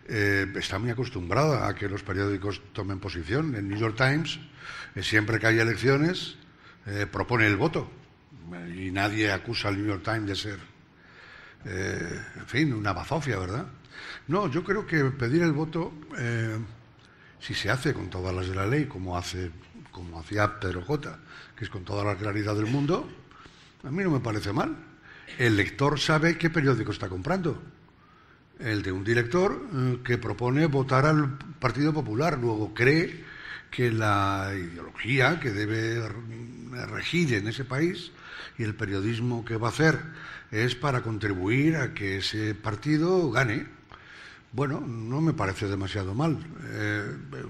está muy acostumbrada a que los periódicos tomen posición. El New York Times, siempre que hay elecciones, propone el voto. Y nadie acusa al New York Times de ser, en fin, una bazofia, ¿verdad? No, yo creo que pedir el voto, si se hace con todas las de la ley, como hacía Pedro J., que es con toda la claridad del mundo, a mí no me parece mal. El lector sabe qué periódico está comprando. El de un director que propone votar al Partido Popular, luego cree que la ideología que debe regir en ese país y el periodismo que va a hacer es para contribuir a que ese partido gane. Bueno, no me parece demasiado mal.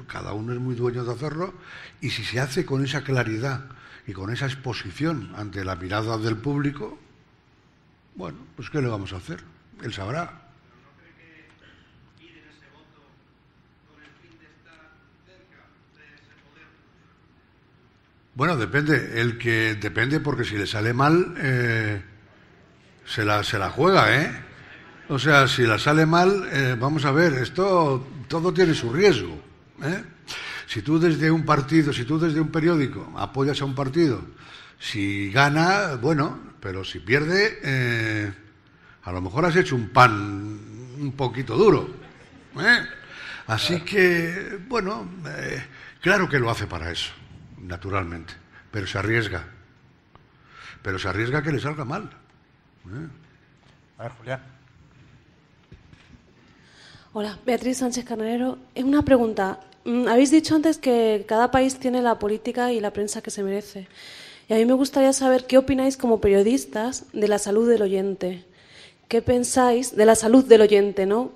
Cada uno es muy dueño de hacerlo, y si se hace con esa claridad y con esa exposición ante la mirada del público, bueno, pues ¿qué le vamos a hacer? Él sabrá. Bueno, depende porque si le sale mal, se la juega, ¿eh? O sea, si la sale mal, vamos a ver, esto todo tiene su riesgo, ¿eh? Si tú desde un periódico apoyas a un partido, si gana, bueno, pero si pierde, a lo mejor has hecho un pan un poquito duro, ¿eh? Así que, bueno, claro que lo hace para eso, naturalmente, pero se arriesga a que le salga mal. A ver, Julián. Hola, Beatriz Sánchez Canarero. Una pregunta. Habéis dicho antes que cada país tiene la política y la prensa que se merece. Y a mí me gustaría saber qué opináis como periodistas de la salud del oyente. ¿Qué pensáis de la salud del oyente, ¿no?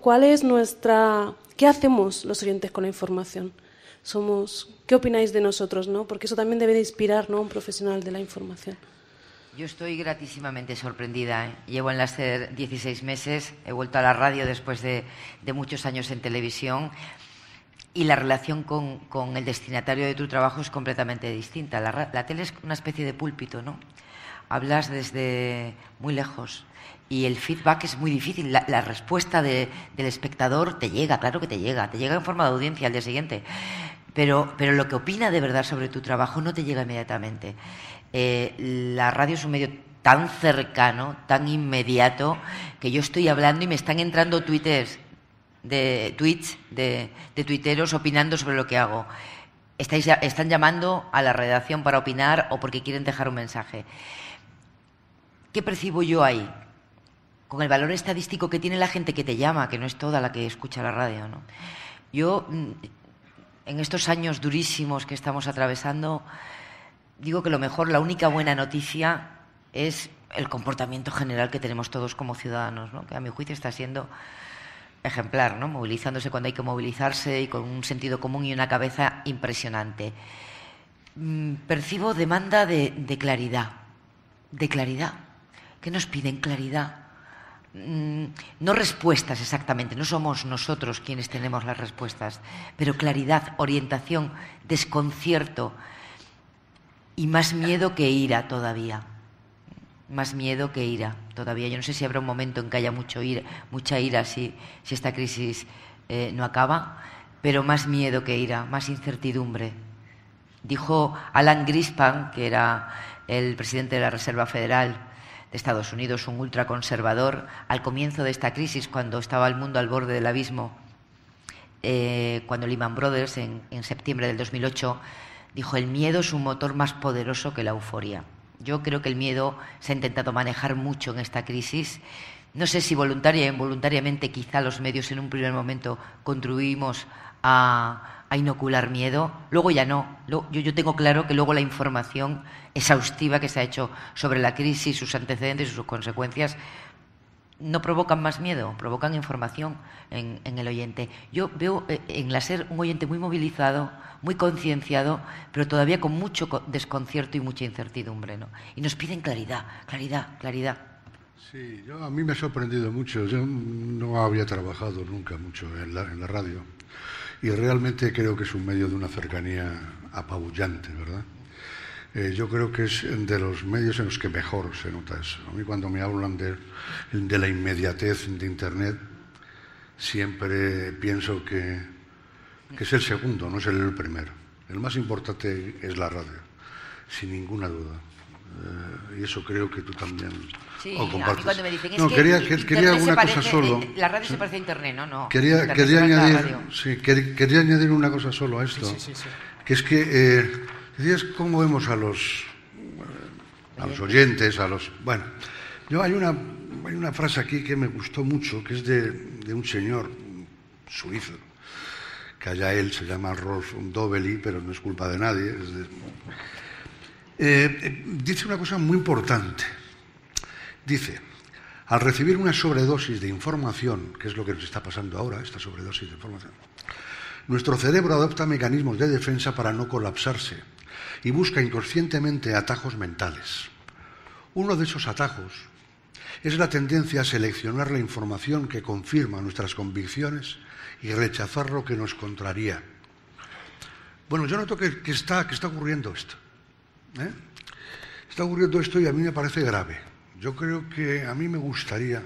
¿Qué hacemos los oyentes con la información? ¿Qué opináis de nosotros, ¿no? Porque eso también debe de inspirar, ¿no?, a un profesional de la información. Yo estoy gratísimamente sorprendida, ¿eh? Llevo en la SER 16 meses, he vuelto a la radio después de muchos años en televisión, y la relación con el destinatario de tu trabajo es completamente distinta. La tele es una especie de púlpito, ¿no? Hablas desde muy lejos y el feedback es muy difícil. La respuesta del espectador te llega, claro que te llega en forma de audiencia al día siguiente, pero lo que opina de verdad sobre tu trabajo no te llega inmediatamente. La radio es un medio tan cercano, tan inmediato, que yo estoy hablando y me están entrando tweets de tuiteros opinando sobre lo que hago. están llamando a la redacción para opinar o porque quieren dejar un mensaje. ¿Qué percibo yo ahí? Con el valor estadístico que tiene la gente que te llama, que no es toda la que escucha la radio, ¿no? Yo, en estos años durísimos que estamos atravesando, digo que lo mejor, la única buena noticia es el comportamiento general que tenemos todos como ciudadanos, ¿no? Que a mi juicio está siendo ejemplar, ¿no? Movilizándose cuando hay que movilizarse y con un sentido común y una cabeza impresionante. Percibo demanda de claridad. De claridad. ¿Qué nos piden? Claridad. No respuestas exactamente, no somos nosotros quienes tenemos las respuestas, pero claridad, orientación, desconcierto y más miedo que ira todavía. Más miedo que ira todavía. Yo no sé si habrá un momento en que haya mucha ira si esta crisis no acaba, pero más miedo que ira, más incertidumbre. Dijo Alan Greenspan, que era el presidente de la Reserva Federal de Estados Unidos, un ultraconservador, al comienzo de esta crisis, cuando estaba el mundo al borde del abismo, cuando Lehman Brothers, en septiembre del 2008, dijo: el miedo es un motor más poderoso que la euforia. Yo creo que el miedo se ha intentado manejar mucho en esta crisis. No sé si voluntaria o involuntariamente, quizá los medios en un primer momento contribuimos a inocular miedo. Luego ya no. Yo tengo claro que luego la información exhaustiva que se ha hecho sobre la crisis, sus antecedentes y sus consecuencias no provocan más miedo, provocan información en el oyente. Yo veo en la SER un oyente muy movilizado, muy concienciado, pero todavía con mucho desconcierto y mucha incertidumbre, ¿no? Y nos piden claridad, claridad, claridad. Sí, a mí me ha sorprendido mucho. Yo no había trabajado nunca mucho en la radio y realmente creo que es un medio de una cercanía apabullante, ¿verdad? Yo creo que es de los medios en los que mejor se nota eso. A mí cuando me hablan de la inmediatez de Internet, siempre pienso que es el segundo, no es el primero. El más importante es la radio, sin ninguna duda. Y eso creo que tú también lo compartes. A mí cuando me dicen, no, quería alguna cosa solo. La radio se parece a Internet, ¿no? Quería añadir una cosa solo a esto, sí. Que es que decías cómo vemos a los oyentes, Bueno, hay una frase aquí que me gustó mucho, que es de un señor suizo, que allá él se llama Rolf Dobely, pero no es culpa de nadie. Dice una cosa muy importante. Dice: al recibir una sobredosis de información, que es lo que nos está pasando ahora, esta sobredosis de información, nuestro cerebro adopta mecanismos de defensa para no colapsarse y busca inconscientemente atajos mentales. Uno de esos atajos es la tendencia a seleccionar la información que confirma nuestras convicciones y rechazar lo que nos contraría. Bueno, yo noto que está ocurriendo esto. Está ocurriendo esto y a mí me parece grave. Yo creo que a mí me gustaría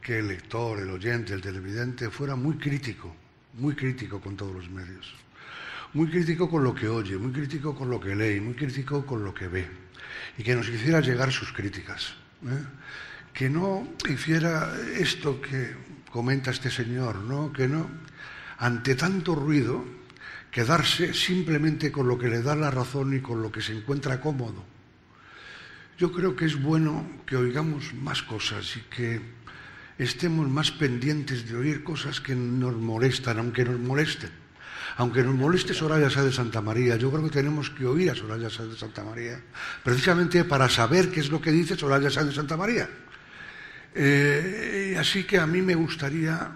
que el lector, el oyente, el televidente fuera muy crítico con todos los medios. Muy crítico con lo que oye, muy crítico con lo que lee, muy crítico con lo que ve. Y que nos hiciera llegar sus críticas. Que no hiciera esto que comenta este señor, ¿no? Que no, ante tanto ruido, quedarse simplemente con lo que le da la razón y con lo que se encuentra cómodo. Yo creo que es bueno que oigamos más cosas y que estemos más pendientes de oír cosas que nos molestan, aunque nos molesten. Aunque nos moleste Soraya Sáez de Santa María, yo creo que tenemos que oír a Soraya Sáez de Santa María, precisamente para saber qué es lo que dice Soraya Sáez de Santa María. Así que a mí me gustaría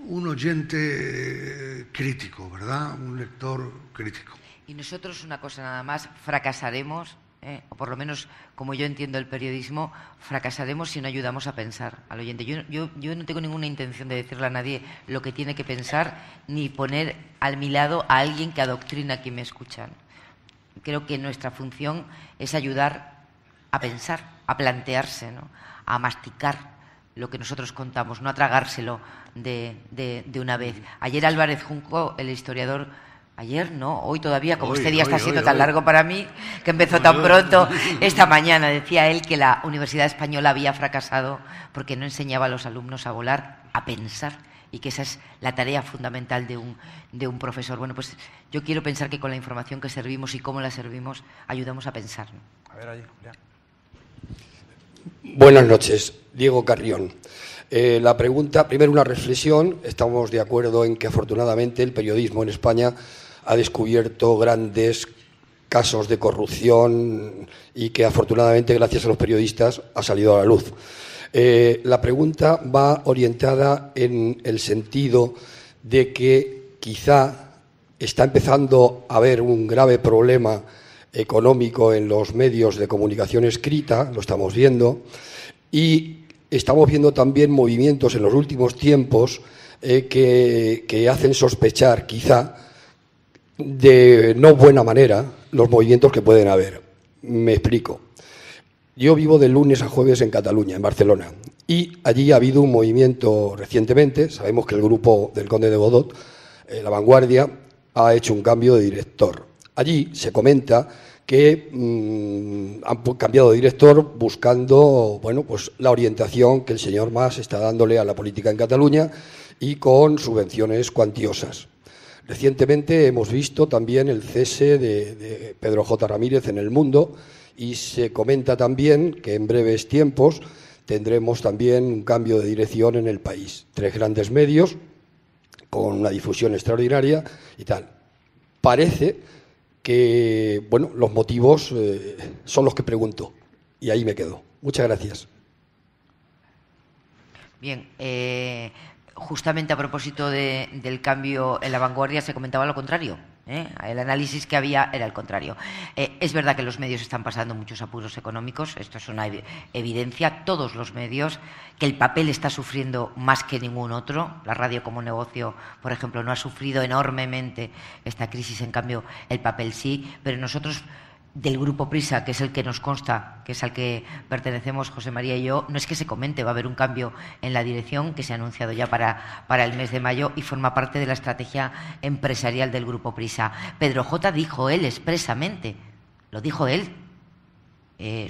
un oyente crítico, ¿verdad? Un lector crítico. Y nosotros, una cosa nada más, fracasaremos, o por lo menos como yo entiendo el periodismo, fracasaremos si no ayudamos a pensar al oyente. Yo no tengo ninguna intención de decirle a nadie lo que tiene que pensar, ni poner a mi lado a alguien que adoctrina a quien me escuchan. Creo que nuestra función es ayudar a pensar, a plantearse, ¿no? A masticar lo que nosotros contamos, no a tragárselo de una vez. Ayer Álvarez Junco, el historiador, ayer no, hoy todavía, como este día está siendo tan largo para mí, que empezó tan pronto, esta mañana decía él que la Universidad Española había fracasado porque no enseñaba a los alumnos a volar, a pensar, y que esa es la tarea fundamental de un profesor. Bueno, pues yo quiero pensar que con la información que servimos y cómo la servimos ayudamos a pensar, ¿no? A ver, allí, Julián. Buenas noches, Diego Carrión. La pregunta, primero una reflexión. Estamos de acuerdo en que afortunadamente el periodismo en España ha descubierto grandes casos de corrupción y que afortunadamente gracias a los periodistas ha salido a la luz. La pregunta va orientada en el sentido de que quizá está empezando a haber un grave problema económico en los medios de comunicación escrita, lo estamos viendo, y estamos viendo también movimientos en los últimos tiempos que hacen sospechar, quizá, de no buena manera, los movimientos que pueden haber. Me explico. Yo vivo de lunes a jueves en Cataluña, en Barcelona, y allí ha habido un movimiento recientemente. Sabemos que el grupo del Conde de Godó, La Vanguardia, ha hecho un cambio de director. Allí se comenta que han cambiado de director buscando, bueno, pues la orientación que el señor Mas está dándole a la política en Cataluña y con subvenciones cuantiosas. Recientemente hemos visto también el cese de Pedro J. Ramírez en El Mundo y se comenta también que en breves tiempos tendremos también un cambio de dirección en el país. 3 grandes medios con una difusión extraordinaria y tal. Parece que, bueno, los motivos son los que pregunto y ahí me quedo. Muchas gracias. Bien, justamente a propósito del cambio en La Vanguardia se comentaba lo contrario. El análisis que había era el contrario. Es verdad que los medios están pasando muchos apuros económicos, esto es una evidencia, todos los medios, que el papel está sufriendo más que ningún otro. La radio como negocio, por ejemplo, no ha sufrido enormemente esta crisis, en cambio el papel sí, pero nosotros del Grupo Prisa, que es el que nos consta, que es al que pertenecemos José María y yo, no es que se comente, va a haber un cambio en la dirección que se ha anunciado ya para el mes de mayo y forma parte de la estrategia empresarial del Grupo Prisa. Pedro J. dijo él expresamente, lo dijo él,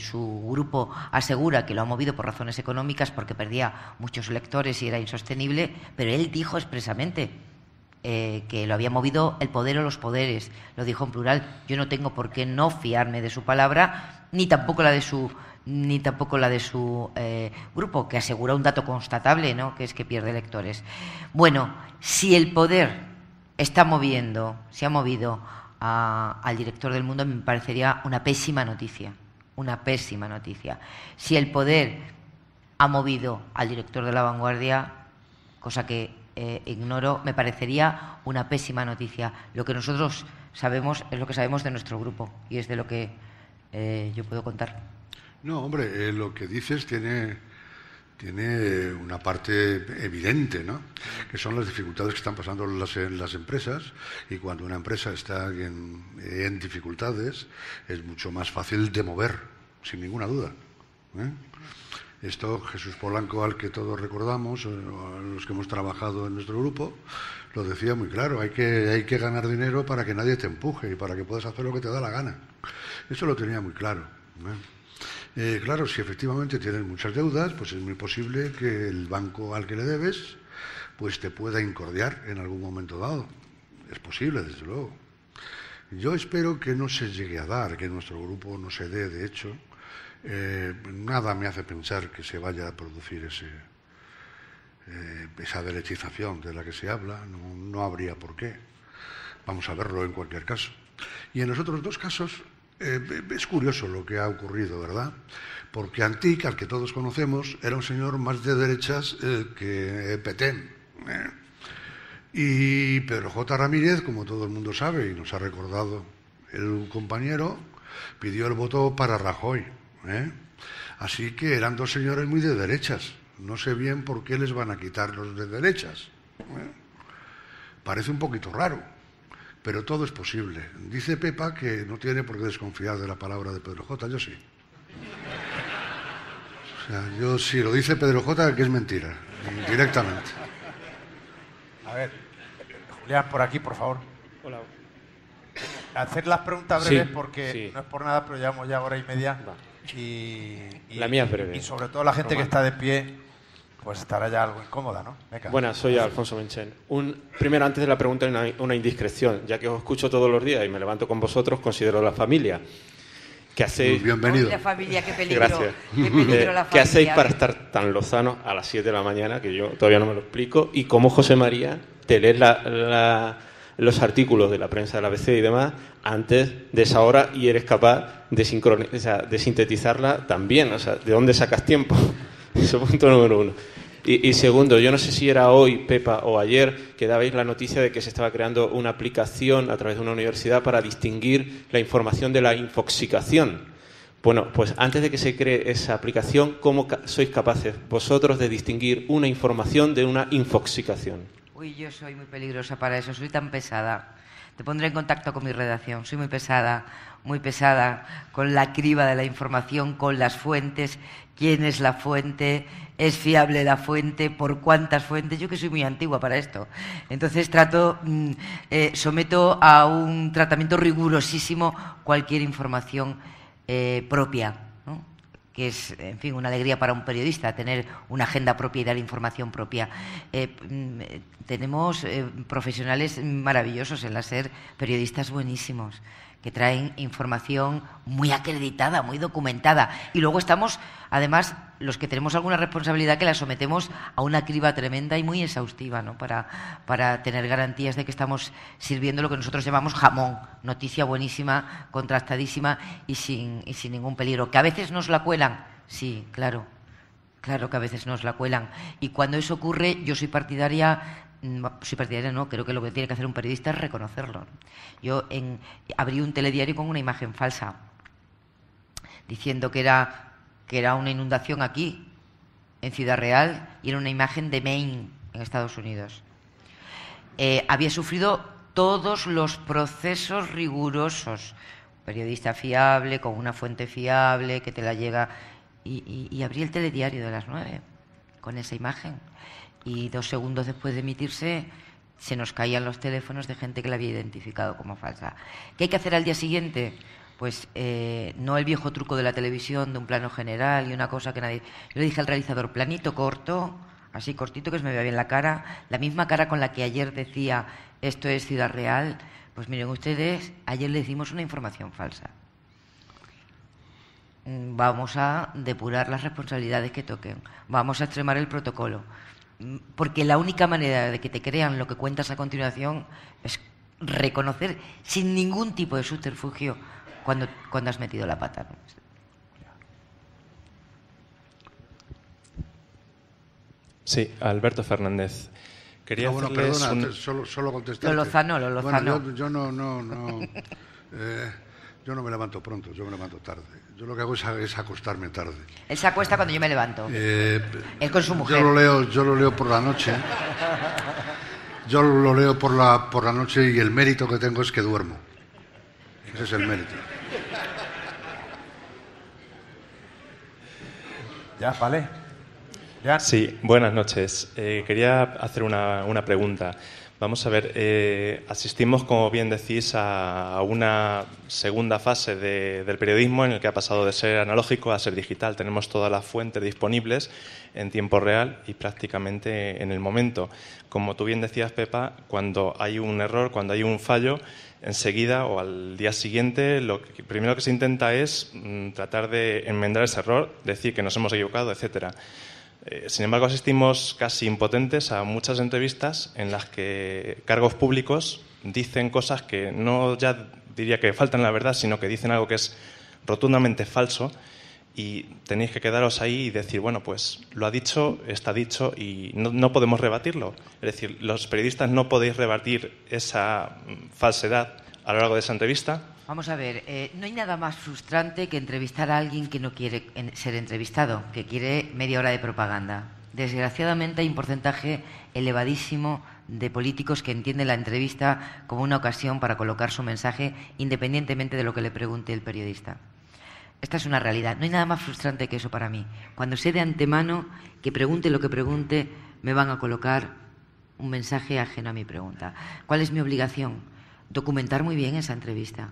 su grupo asegura que lo ha movido por razones económicas porque perdía muchos lectores y era insostenible, pero él dijo expresamente que lo había movido el poder o los poderes, lo dijo en plural. Yo no tengo por qué no fiarme de su palabra, ni tampoco la de su grupo, que asegura un dato constatable, ¿no?, que es que pierde lectores. Bueno, si el poder se ha movido al director del Mundo, me parecería una pésima noticia, Si el poder ha movido al director de La Vanguardia, cosa que ignoro, me parecería una pésima noticia. Lo que nosotros sabemos es lo que sabemos de nuestro grupo y es de lo que yo puedo contar. No, hombre, lo que dices tiene una parte evidente, ¿no?, que son las dificultades que están pasando las empresas, y cuando una empresa está en dificultades es mucho más fácil de mover, sin ninguna duda, Esto Jesús Polanco, al que todos recordamos, a los que hemos trabajado en nuestro grupo, lo decía muy claro: hay que ganar dinero para que nadie te empuje y para que puedas hacer lo que te da la gana. Eso lo tenía muy claro, claro, si efectivamente tienes muchas deudas, pues es muy posible que el banco al que le debes pues te pueda incordiar en algún momento dado. Es posible, desde luego. Yo espero que no se llegue a dar, que en nuestro grupo no se dé, de hecho. Nada me hace pensar que se vaya a producir esa derechización de la que se habla. No habría por qué. Vamos a verlo en cualquier caso. Y en los otros 2 casos es curioso lo que ha ocurrido, ¿verdad? Porque Antic, al que todos conocemos, era un señor más de derechas que Petén. Y Pedro J. Ramírez, como todo el mundo sabe y nos ha recordado el compañero, pidió el voto para Rajoy. Así que eran 2 señores muy de derechas. No sé bien por qué les van a quitar los de derechas. Parece un poquito raro, pero todo es posible. Dice Pepa que no tiene por qué desconfiar de la palabra de Pedro J. Yo sí. O sea, yo, si lo dice Pedro J., que es mentira, directamente. A ver, Julián, por aquí, por favor. Hola. Hacer las preguntas breves, Sí, porque sí. no es por nada, pero llevamos ya 1 hora y media. La mía es breve. Y sobre todo la gente que está de pie, pues estará ya algo incómoda, ¿no? Venga. Buenas, soy Alfonso Menchen. Primero, antes de la pregunta, una indiscreción. Ya que os escucho todos los días y me levanto con vosotros, considero la familia. ¿Qué hacéis? Bienvenido. La familia, qué peligro. Gracias. Qué peligro la familia. ¿Qué hacéis para estar tan lozanos a las 7 de la mañana? Que yo todavía no me lo explico. Y cómo, José María, te lees los artículos de la prensa del ABC y demás antes de esa hora y eres capaz de sintetizarla también. O sea, ¿de dónde sacas tiempo? Ese punto número uno. Y segundo, yo no sé si era hoy, Pepa, o ayer, que dabais la noticia de que se estaba creando una aplicación a través de una universidad para distinguir la información de la infoxicación. Bueno, pues antes de que se cree esa aplicación, ¿cómo sois capaces vosotros de distinguir una información de una infoxicación? Uy, yo soy muy peligrosa para eso, soy tan pesada. Te pondré en contacto con mi redacción. Soy muy pesada con la criba de la información, con las fuentes, quién es la fuente, es fiable la fuente, por cuántas fuentes. Yo que soy muy antigua para esto. Entonces someto a un tratamiento rigurosísimo cualquier información propia, ¿no? Que es, en fin, una alegría para un periodista, tener una agenda propia y dar información propia. Tenemos profesionales maravillosos en la SER, periodistas buenísimos, que traen información muy acreditada, muy documentada. Y luego estamos, además, los que tenemos alguna responsabilidad, que la sometemos a una criba tremenda y muy exhaustiva, ¿no? Para tener garantías de que estamos sirviendo lo que nosotros llamamos jamón, noticia buenísima, contrastadísima y sin ningún peligro. ¿Que a veces nos la cuelan? Sí, claro que a veces nos la cuelan. Y cuando eso ocurre, yo soy partidaria no, creo que lo que tiene que hacer un periodista es reconocerlo. Yo abrí un telediario con una imagen falsa, diciendo que era una inundación aquí, en Ciudad Real, y era una imagen de Maine, en Estados Unidos. Había sufrido todos los procesos rigurosos, periodista fiable, con una fuente fiable, que te la llega, y abrí el telediario de las 9 con esa imagen. Y 2 segundos después de emitirse se nos caían los teléfonos de gente que la había identificado como falsa. ¿Qué hay que hacer al día siguiente? Pues no el viejo truco de la televisión, de un plano general y una cosa que nadie... Yo le dije al realizador, planito corto, así cortito, que se me vea bien la cara, la misma cara con la que ayer decía esto es Ciudad Real. Pues miren ustedes, ayer le dimos una información falsa. Vamos a depurar las responsabilidades que toquen, vamos a extremar el protocolo. Porque la única manera de que te crean lo que cuentas a continuación es reconocer sin ningún tipo de subterfugio cuando has metido la pata, ¿no? Sí, Alberto Fernández. Quería hacerles perdona, solo contestarte. Lo Lozano. Bueno, yo no me levanto pronto, yo me levanto tarde. Yo lo que hago es acostarme tarde. Él se acuesta cuando yo me levanto. Él con su mujer. Yo lo leo por la noche. Yo lo leo por la noche y el mérito que tengo es que duermo. Ese es el mérito. Ya, vale. Ya. Sí, buenas noches. Quería hacer una pregunta. Vamos a ver, asistimos, como bien decís, a una segunda fase del periodismo en el que ha pasado de ser analógico a ser digital. Tenemos todas las fuentes disponibles en tiempo real y prácticamente en el momento. Como tú bien decías, Pepa, cuando hay un error, cuando hay un fallo, enseguida o al día siguiente lo primero que se intenta es tratar de enmendar ese error, decir que nos hemos equivocado, etcétera. Sin embargo, asistimos casi impotentes a muchas entrevistas en las que cargos públicos dicen cosas que no ya diría que faltan la verdad, sino que dicen algo que es rotundamente falso y tenéis que quedaros ahí y decir, bueno, pues lo ha dicho, está dicho y no podemos rebatirlo. Es decir, los periodistas no podéis rebatir esa falsedad a lo largo de esa entrevista. Vamos a ver, no hay nada más frustrante que entrevistar a alguien que no quiere ser entrevistado, que quiere media hora de propaganda. Desgraciadamente hay un porcentaje elevadísimo de políticos que entienden la entrevista como una ocasión para colocar su mensaje independientemente de lo que le pregunte el periodista. Esta es una realidad. No hay nada más frustrante que eso para mí. Cuando sé de antemano que pregunte lo que pregunte, me van a colocar un mensaje ajeno a mi pregunta. ¿Cuál es mi obligación? Documentar muy bien esa entrevista.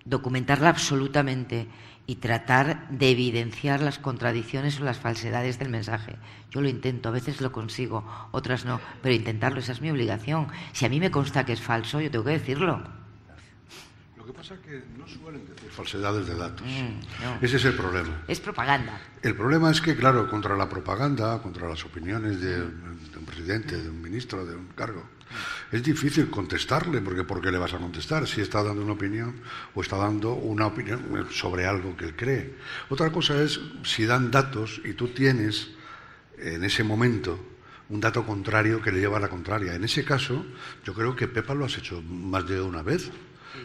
documentarla absolutamente y tratar de evidenciar las contradicciones o las falsedades del mensaje. Yo lo intento, a veces lo consigo, otras no, pero intentarlo, esa es mi obligación. Si a mí me consta que es falso, yo tengo que decirlo. Lo que pasa es que no suelen decir falsedades de datos. No. Ese es el problema. Es propaganda. El problema es que, claro, contra la propaganda, contra las opiniones de un presidente, de un ministro, de un cargo, es difícil contestarle, porque ¿por qué le vas a contestar si está dando una opinión o está dando una opinión sobre algo que él cree? Otra cosa es si dan datos y tú tienes en ese momento un dato contrario que le lleva a la contraria. En ese caso, yo creo que Pepa lo has hecho más de una vez.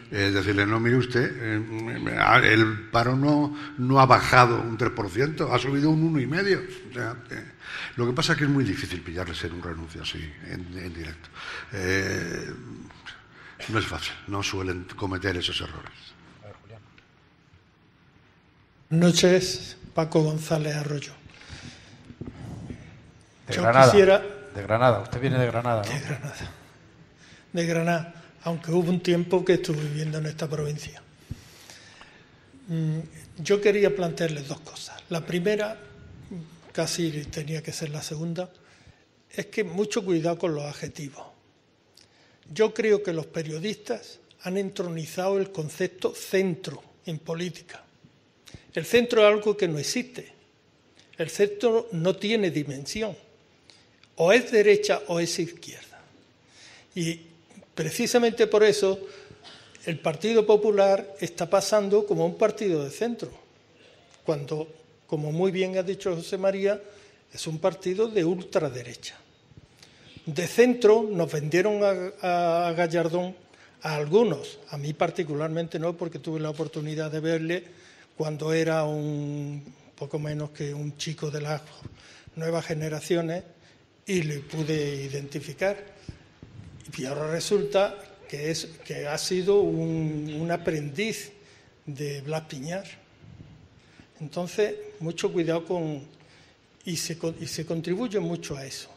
Decirle, no, mire usted, el paro no ha bajado un 3%, ha subido un 1,5%. O sea, lo que pasa es que es muy difícil pillarles en un renuncio así, en directo. No es fácil, no suelen cometer esos errores. Buenas noches, Paco González Arroyo. De Granada, usted viene de Granada, ¿no? De Granada, aunque hubo un tiempo que estuve viviendo en esta provincia. Yo quería plantearles dos cosas. La primera, casi tenía que ser la segunda, es que mucho cuidado con los adjetivos. Yo creo que los periodistas han entronizado el concepto centro en política. El centro es algo que no existe. El centro no tiene dimensión. O es derecha o es izquierda. Y precisamente por eso el Partido Popular está pasando como un partido de centro, cuando, como muy bien ha dicho José María, es un partido de ultraderecha. De centro nos vendieron a Gallardón a algunos, a mí particularmente no, porque tuve la oportunidad de verle cuando era un poco menos que un chico de las nuevas generaciones y le pude identificar. Y ahora resulta que ha sido un aprendiz de Blas Piñar. Entonces, mucho cuidado y se contribuye mucho a eso,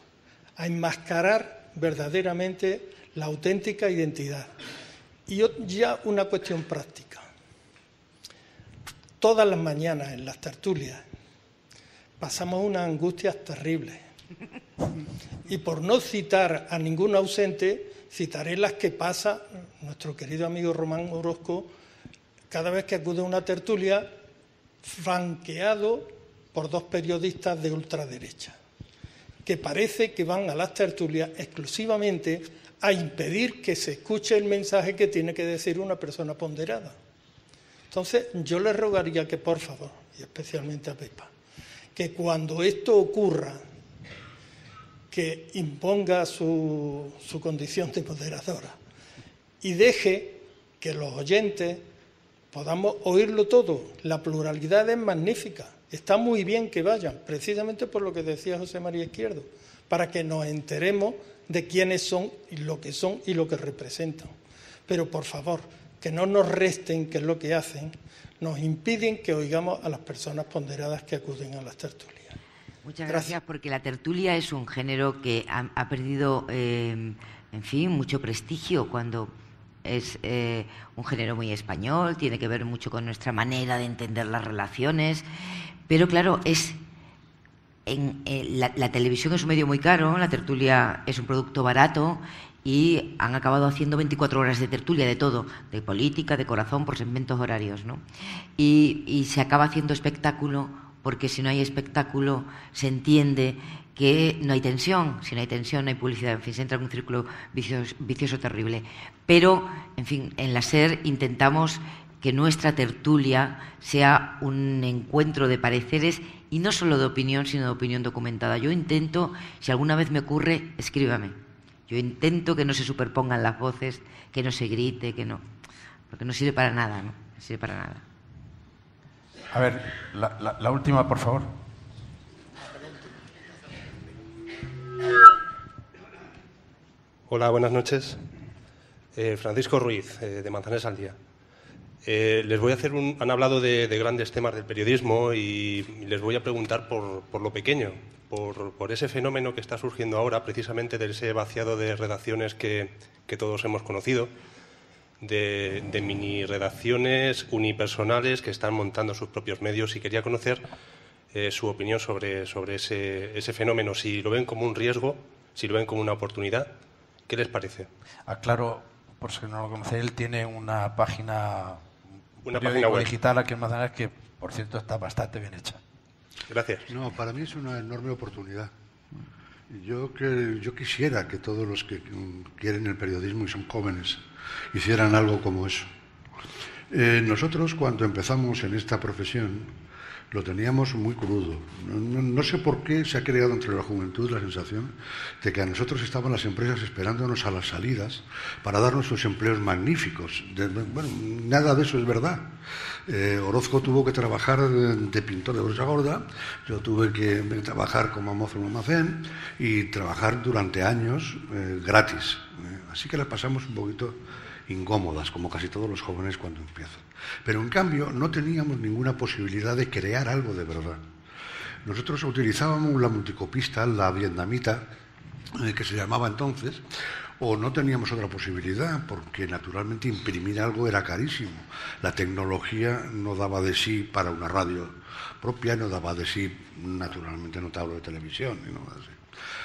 a enmascarar verdaderamente la auténtica identidad. Y ya una cuestión práctica. Todas las mañanas en las tertulias pasamos unas angustias terribles. Y por no citar a ningún ausente, citaré las que pasa nuestro querido amigo Román Orozco cada vez que acude a una tertulia, flanqueado por dos periodistas de ultraderecha, que parece que van a las tertulias exclusivamente a impedir que se escuche el mensaje que tiene que decir una persona ponderada. Entonces, yo le rogaría que, por favor, y especialmente a Pepa, que cuando esto ocurra, que imponga su condición de moderadora y deje que los oyentes podamos oírlo todo. La pluralidad es magnífica, está muy bien que vayan, precisamente por lo que decía José María Izquierdo, para que nos enteremos de quiénes son y lo que representan. Pero, por favor, que no nos resten, que es lo que hacen, nos impiden que oigamos a las personas ponderadas que acuden a las tertulias. Muchas gracias, porque la tertulia es un género que ha perdido, en fin, mucho prestigio cuando es un género muy español, tiene que ver mucho con nuestra manera de entender las relaciones, pero claro, la televisión es un medio muy caro, la tertulia es un producto barato y han acabado haciendo 24 horas de tertulia de todo, de política, de corazón, por segmentos horarios, ¿no? Y se acaba haciendo espectáculo, porque si no hay espectáculo se entiende que no hay tensión. Si no hay tensión, no hay publicidad. En fin, se entra en un círculo vicioso terrible. Pero, en fin, en la SER intentamos que nuestra tertulia sea un encuentro de pareceres y no solo de opinión, sino de opinión documentada. Yo intento, si alguna vez me ocurre, escríbame. Yo intento que no se superpongan las voces, que no se grite, que no... Porque no sirve para nada, ¿no? No sirve para nada. A ver, la última, por favor. Hola, buenas noches. Francisco Ruiz, de Manzanares al Día. Les voy a hacer han hablado de grandes temas del periodismo y les voy a preguntar por lo pequeño, por ese fenómeno que está surgiendo ahora, precisamente de ese vaciado de redacciones que todos hemos conocido. de mini redacciones unipersonales que están montando sus propios medios, y quería conocer su opinión sobre ese fenómeno, si lo ven como un riesgo, si lo ven como una oportunidad. ¿Qué les parece? Aclaro, por si no lo conocéis, él tiene una página web digital aquí en Manzanares que, por cierto, está bastante bien hecha. Gracias. No, para mí es una enorme oportunidad. Yo quisiera que todos los que quieren el periodismo y son jóvenes hicieran algo como eso. Nosotros, cuando empezamos en esta profesión, lo teníamos muy crudo. No sé por qué se ha creado entre la juventud la sensación de que a nosotros estaban las empresas esperándonos a las salidas para darnos sus empleos magníficos. Bueno, nada de eso es verdad. Orozco tuvo que trabajar de pintor de brocha gorda, yo tuve que trabajar como mozo en un almacén y trabajar durante años gratis. Así que las pasamos un poquito incómodas, como casi todos los jóvenes cuando empiezan. Pero en cambio no teníamos ninguna posibilidad de crear algo de verdad. Nosotros utilizábamos la multicopista, la vietnamita, que se llamaba entonces, o no teníamos otra posibilidad, porque naturalmente imprimir algo era carísimo. La tecnología no daba de sí para una radio propia, no daba de sí, naturalmente no te hablo de televisión, ni nada así.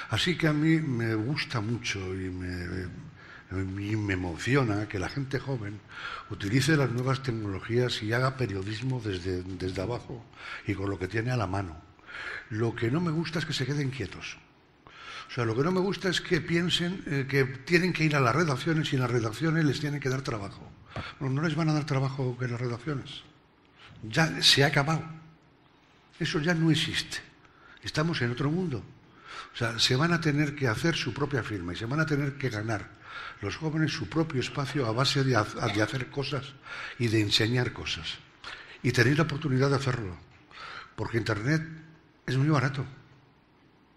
Así que a mí me gusta mucho y me emociona que la gente joven utilice las nuevas tecnologías y haga periodismo desde abajo y con lo que tiene a la mano. Lo que no me gusta es que se queden quietos. O sea, lo que no me gusta es que piensen que tienen que ir a las redacciones y en las redacciones les tienen que dar trabajo. No les van a dar trabajo en las redacciones. Ya se ha acabado. Eso ya no existe. Estamos en otro mundo. O sea, se van a tener que hacer su propia firma y se van a tener que ganar los jóvenes su propio espacio a base de hacer cosas y de enseñar cosas. Y tener la oportunidad de hacerlo. Porque Internet es muy barato.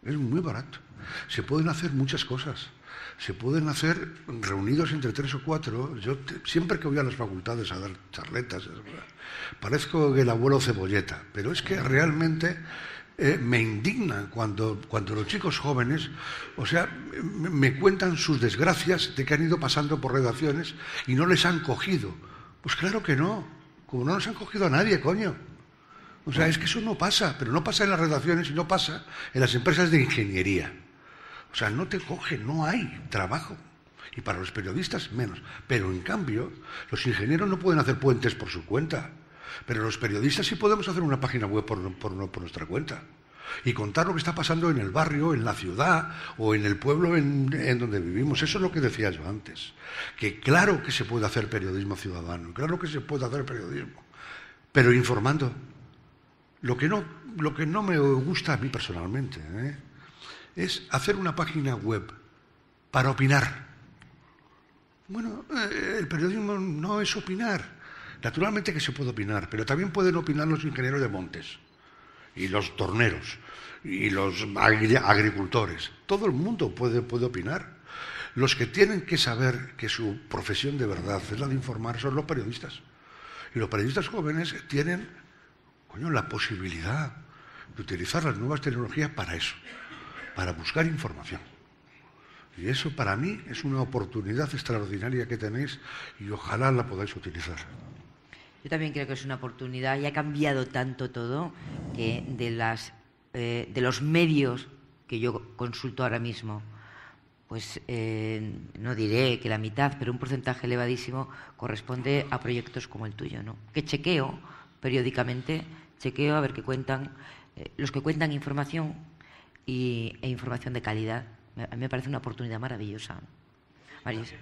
Es muy barato. Se pueden hacer muchas cosas. Se pueden hacer reunidos entre 3 o 4. Yo siempre que voy a las facultades a dar charletas, parezco el abuelo Cebolleta. Pero es que realmente me indigna cuando los chicos jóvenes, o sea, me cuentan sus desgracias de que han ido pasando por redacciones y no les han cogido. Pues claro que no, como no nos han cogido a nadie, coño. O sea, es que eso no pasa, pero no pasa en las redacciones y no pasa en las empresas de ingeniería. O sea, no te cogen, no hay trabajo. Y para los periodistas menos. Pero en cambio, los ingenieros no pueden hacer puentes por su cuenta. Pero los periodistas sí podemos hacer una página web por nuestra cuenta y contar lo que está pasando en el barrio, en la ciudad o en el pueblo en donde vivimos. Eso es lo que decía yo antes, que claro que se puede hacer periodismo ciudadano, claro que se puede hacer periodismo, pero informando. Lo que no me gusta a mí personalmente es hacer una página web para opinar. Bueno, el periodismo no es opinar. Naturalmente que se puede opinar, pero también pueden opinar los ingenieros de montes y los torneros y los agricultores. Todo el mundo puede opinar. Los que tienen que saber que su profesión de verdad es la de informar son los periodistas. Y los periodistas jóvenes tienen, la posibilidad de utilizar las nuevas tecnologías para eso, para buscar información. Y eso para mí es una oportunidad extraordinaria que tenéis y ojalá la podáis utilizar. Yo también creo que es una oportunidad y ha cambiado tanto todo que de los medios que yo consulto ahora mismo, pues no diré que la mitad, pero un porcentaje elevadísimo corresponde a proyectos como el tuyo, ¿no? Que chequeo periódicamente, a ver qué cuentan, los que cuentan información e información de calidad. A mí me parece una oportunidad maravillosa. Maris.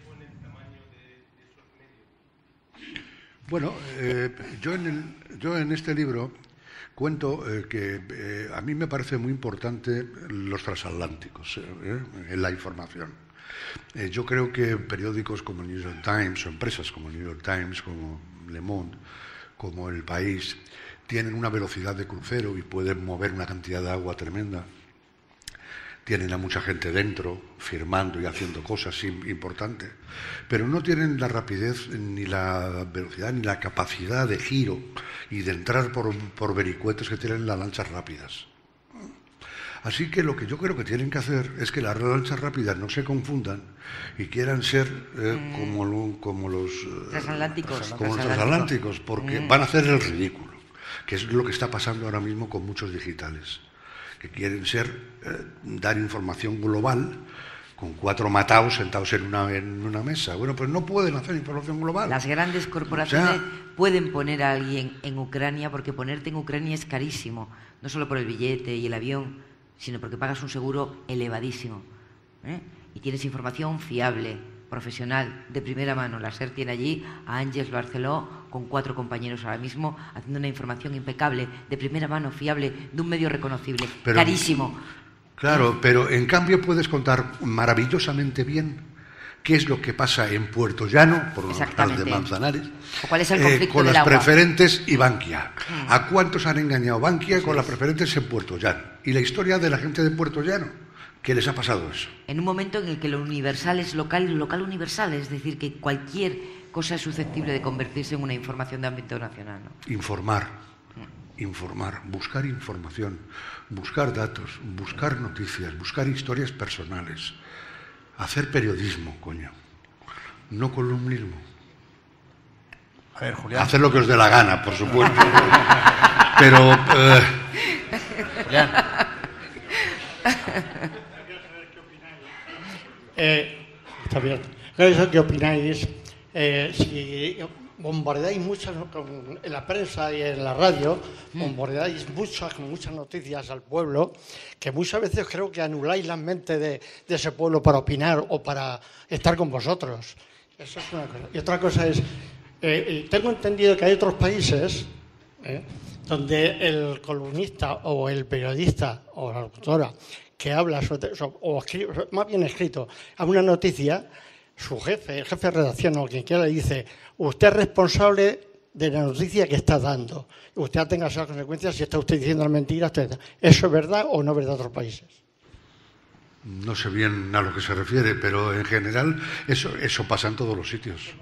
Bueno, yo en este libro cuento que a mí me parece muy importante los transatlánticos en la información. Yo creo que periódicos como el New York Times o empresas como el New York Times, como Le Monde, como El País, tienen una velocidad de crucero y pueden mover una cantidad de agua tremenda. Tienen a mucha gente dentro, firmando y haciendo cosas importantes, pero no tienen la rapidez, ni la velocidad, ni la capacidad de giro y de entrar por vericuetos que tienen las lanchas rápidas. Así que lo que yo creo que tienen que hacer es que las lanchas rápidas no se confundan y quieran ser como los transatlánticos, porque van a hacer el ridículo, que es lo que está pasando ahora mismo con muchos digitales, que quieren dar información global con 4 mataos sentados en una mesa. Bueno, pues no pueden hacer información global. Las grandes corporaciones pueden poner a alguien en Ucrania, porque ponerte en Ucrania es carísimo, no solo por el billete y el avión, sino porque pagas un seguro elevadísimo, y tienes información fiable, profesional, de primera mano. La SER tiene allí a Ángeles Barceló con 4 compañeros ahora mismo haciendo una información impecable, de primera mano, fiable, de un medio reconocible, carísimo. Claro, pero en cambio puedes contar maravillosamente bien qué es lo que pasa en Puerto Llano, por los de Manzanares, ¿o cuál es el conflicto con del las agua? Preferentes y Bankia. ¿A cuántos han engañado Bankia con las preferentes en Puerto Llano? Y la historia de la gente de Puerto Llano, ¿qué les ha pasado eso? En un momento en el que lo universal es local y lo local universal, es decir, que cualquier cosa es susceptible de convertirse en una información de ámbito nacional, ¿no? Informar, buscar información, buscar datos, buscar noticias, buscar historias personales, hacer periodismo, coño, no columnismo. A ver, Julián. Hacer lo que os dé la gana, por supuesto. Pero... Julián. Está bien. ¿Qué opináis? Si bombardeáis muchas, en la prensa y en la radio, bombardeáis con muchas noticias al pueblo, que muchas veces creo que anuláis la mente de ese pueblo para opinar o para estar con vosotros. Eso es una cosa. Y otra cosa es, tengo entendido que hay otros países donde el columnista o el periodista o la locutora que habla o escribe, más bien escrito, a una noticia, su jefe, el jefe de redacción o quien quiera le dice: usted es responsable de la noticia que está dando. Usted tenga esas consecuencias si está usted diciendo la mentira. ¿Eso es verdad o no es verdad en otros países? No sé bien a lo que se refiere, pero en general eso pasa en todos los sitios.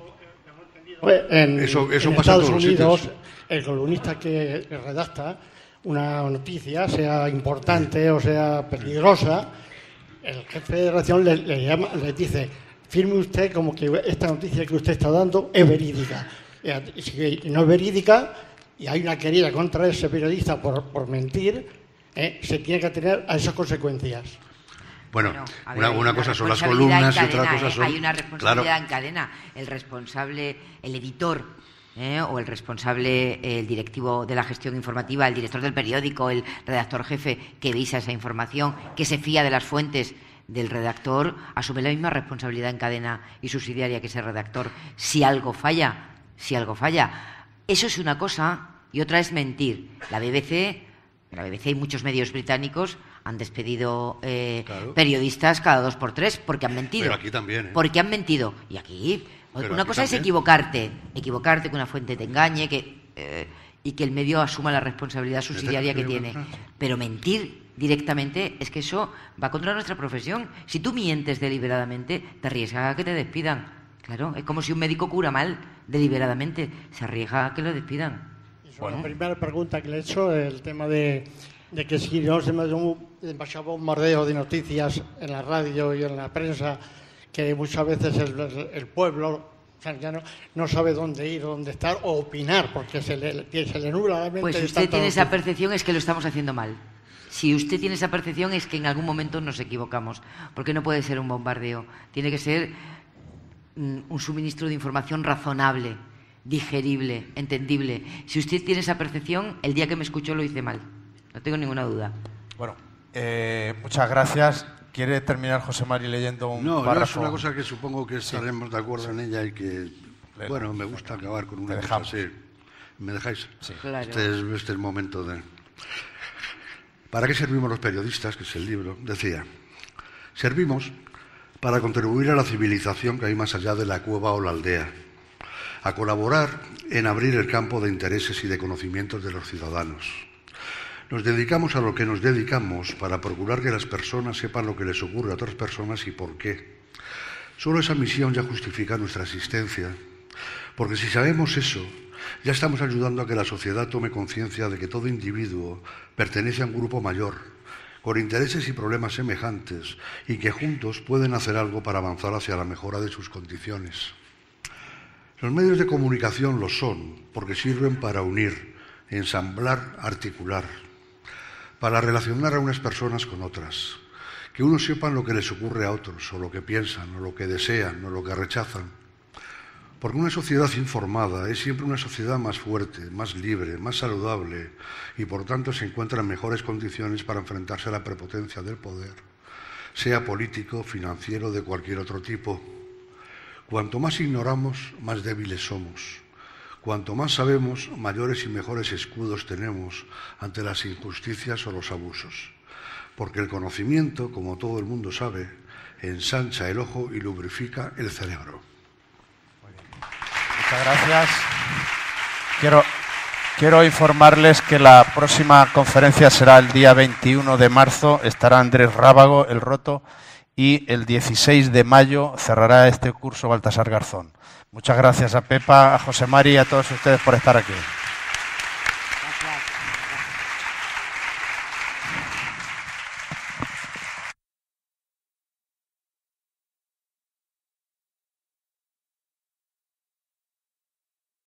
Eso pasa en Estados en todos Unidos, los sitios. El columnista que redacta una noticia, sea importante o sea peligrosa, el jefe de redacción le dice: firme usted como que esta noticia que usted está dando es verídica. Y si no es verídica y hay una querella contra ese periodista por mentir, se tiene que tener a esas consecuencias. Bueno, una cosa son las columnas y otra cosa son... Hay una responsabilidad en cadena. El responsable, el editor, o el responsable, el directivo de la gestión informativa, el director del periódico, el redactor jefe que visa esa información, que se fía de las fuentes del redactor, asume la misma responsabilidad en cadena y subsidiaria que ese redactor si algo falla. Eso es una cosa y otra es mentir. La BBC y muchos medios británicos han despedido periodistas cada 2 por 3 porque han mentido. Pero aquí también, Porque han mentido. Y aquí, Pero una aquí cosa también. es equivocarte, que una fuente te engañe, y que el medio asuma la responsabilidad subsidiaria que tiene. Pero mentir directamente es que eso va contra nuestra profesión. Si tú mientes deliberadamente, te arriesgas a que te despidan. Claro, es como si un médico cura mal deliberadamente, se arriesga a que lo despidan. La primera pregunta que le he hecho es el tema de que si no se me da un demasiado bombardeo de noticias en la radio y en la prensa, que muchas veces el pueblo no sabe dónde ir, dónde estar o opinar, porque se le nubla la mente. Pues si usted tiene esa percepción es que lo estamos haciendo mal. Si usted tiene esa percepción es que en algún momento nos equivocamos, porque no puede ser un bombardeo, tiene que ser un suministro de información razonable, digerible, entendible. Si usted tiene esa percepción, el día que me escuchó lo hice mal, no tengo ninguna duda. Bueno, muchas gracias. ¿Quiere terminar José Mari leyendo un párrafo? Es una cosa que supongo que estaremos de acuerdo en ella y que, bueno, me gusta acabar con una cosa así. ¿Me dejáis? Sí. Claro. Este es el momento de... ¿Para qué servimos los periodistas? Que es el libro. Decía, servimos para contribuir a la civilización que hay más allá de la cueva o la aldea, a colaborar en abrir el campo de intereses y de conocimientos de los ciudadanos. Nos dedicamos a lo que nos dedicamos para procurar que las personas sepan lo que les ocurre a otras personas y por qué. Solo esa misión ya justifica nuestra existencia, porque si sabemos eso, ya estamos ayudando a que la sociedad tome conciencia de que todo individuo pertenece a un grupo mayor, con intereses y problemas semejantes y que juntos pueden hacer algo para avanzar hacia la mejora de sus condiciones. Los medios de comunicación lo son porque sirven para unir, ensamblar, articular, para relacionar a unas personas con otras, que unos sepan lo que les ocurre a otros, o lo que piensan, o lo que desean, o lo que rechazan. Porque una sociedad informada es siempre una sociedad más fuerte, más libre, más saludable, y por tanto se encuentra en mejores condiciones para enfrentarse a la prepotencia del poder, sea político, financiero, de cualquier otro tipo. Cuanto más ignoramos, más débiles somos. Cuanto más sabemos, mayores y mejores escudos tenemos ante las injusticias o los abusos. Porque el conocimiento, como todo el mundo sabe, ensancha el ojo y lubrifica el cerebro. Muchas gracias. Quiero informarles que la próxima conferencia será el día 21 de marzo. Estará Andrés Rábago, El Roto, y el 16 de mayo cerrará este curso Baltasar Garzón. Muchas gracias a Pepa, a José Mari y a todos ustedes por estar aquí.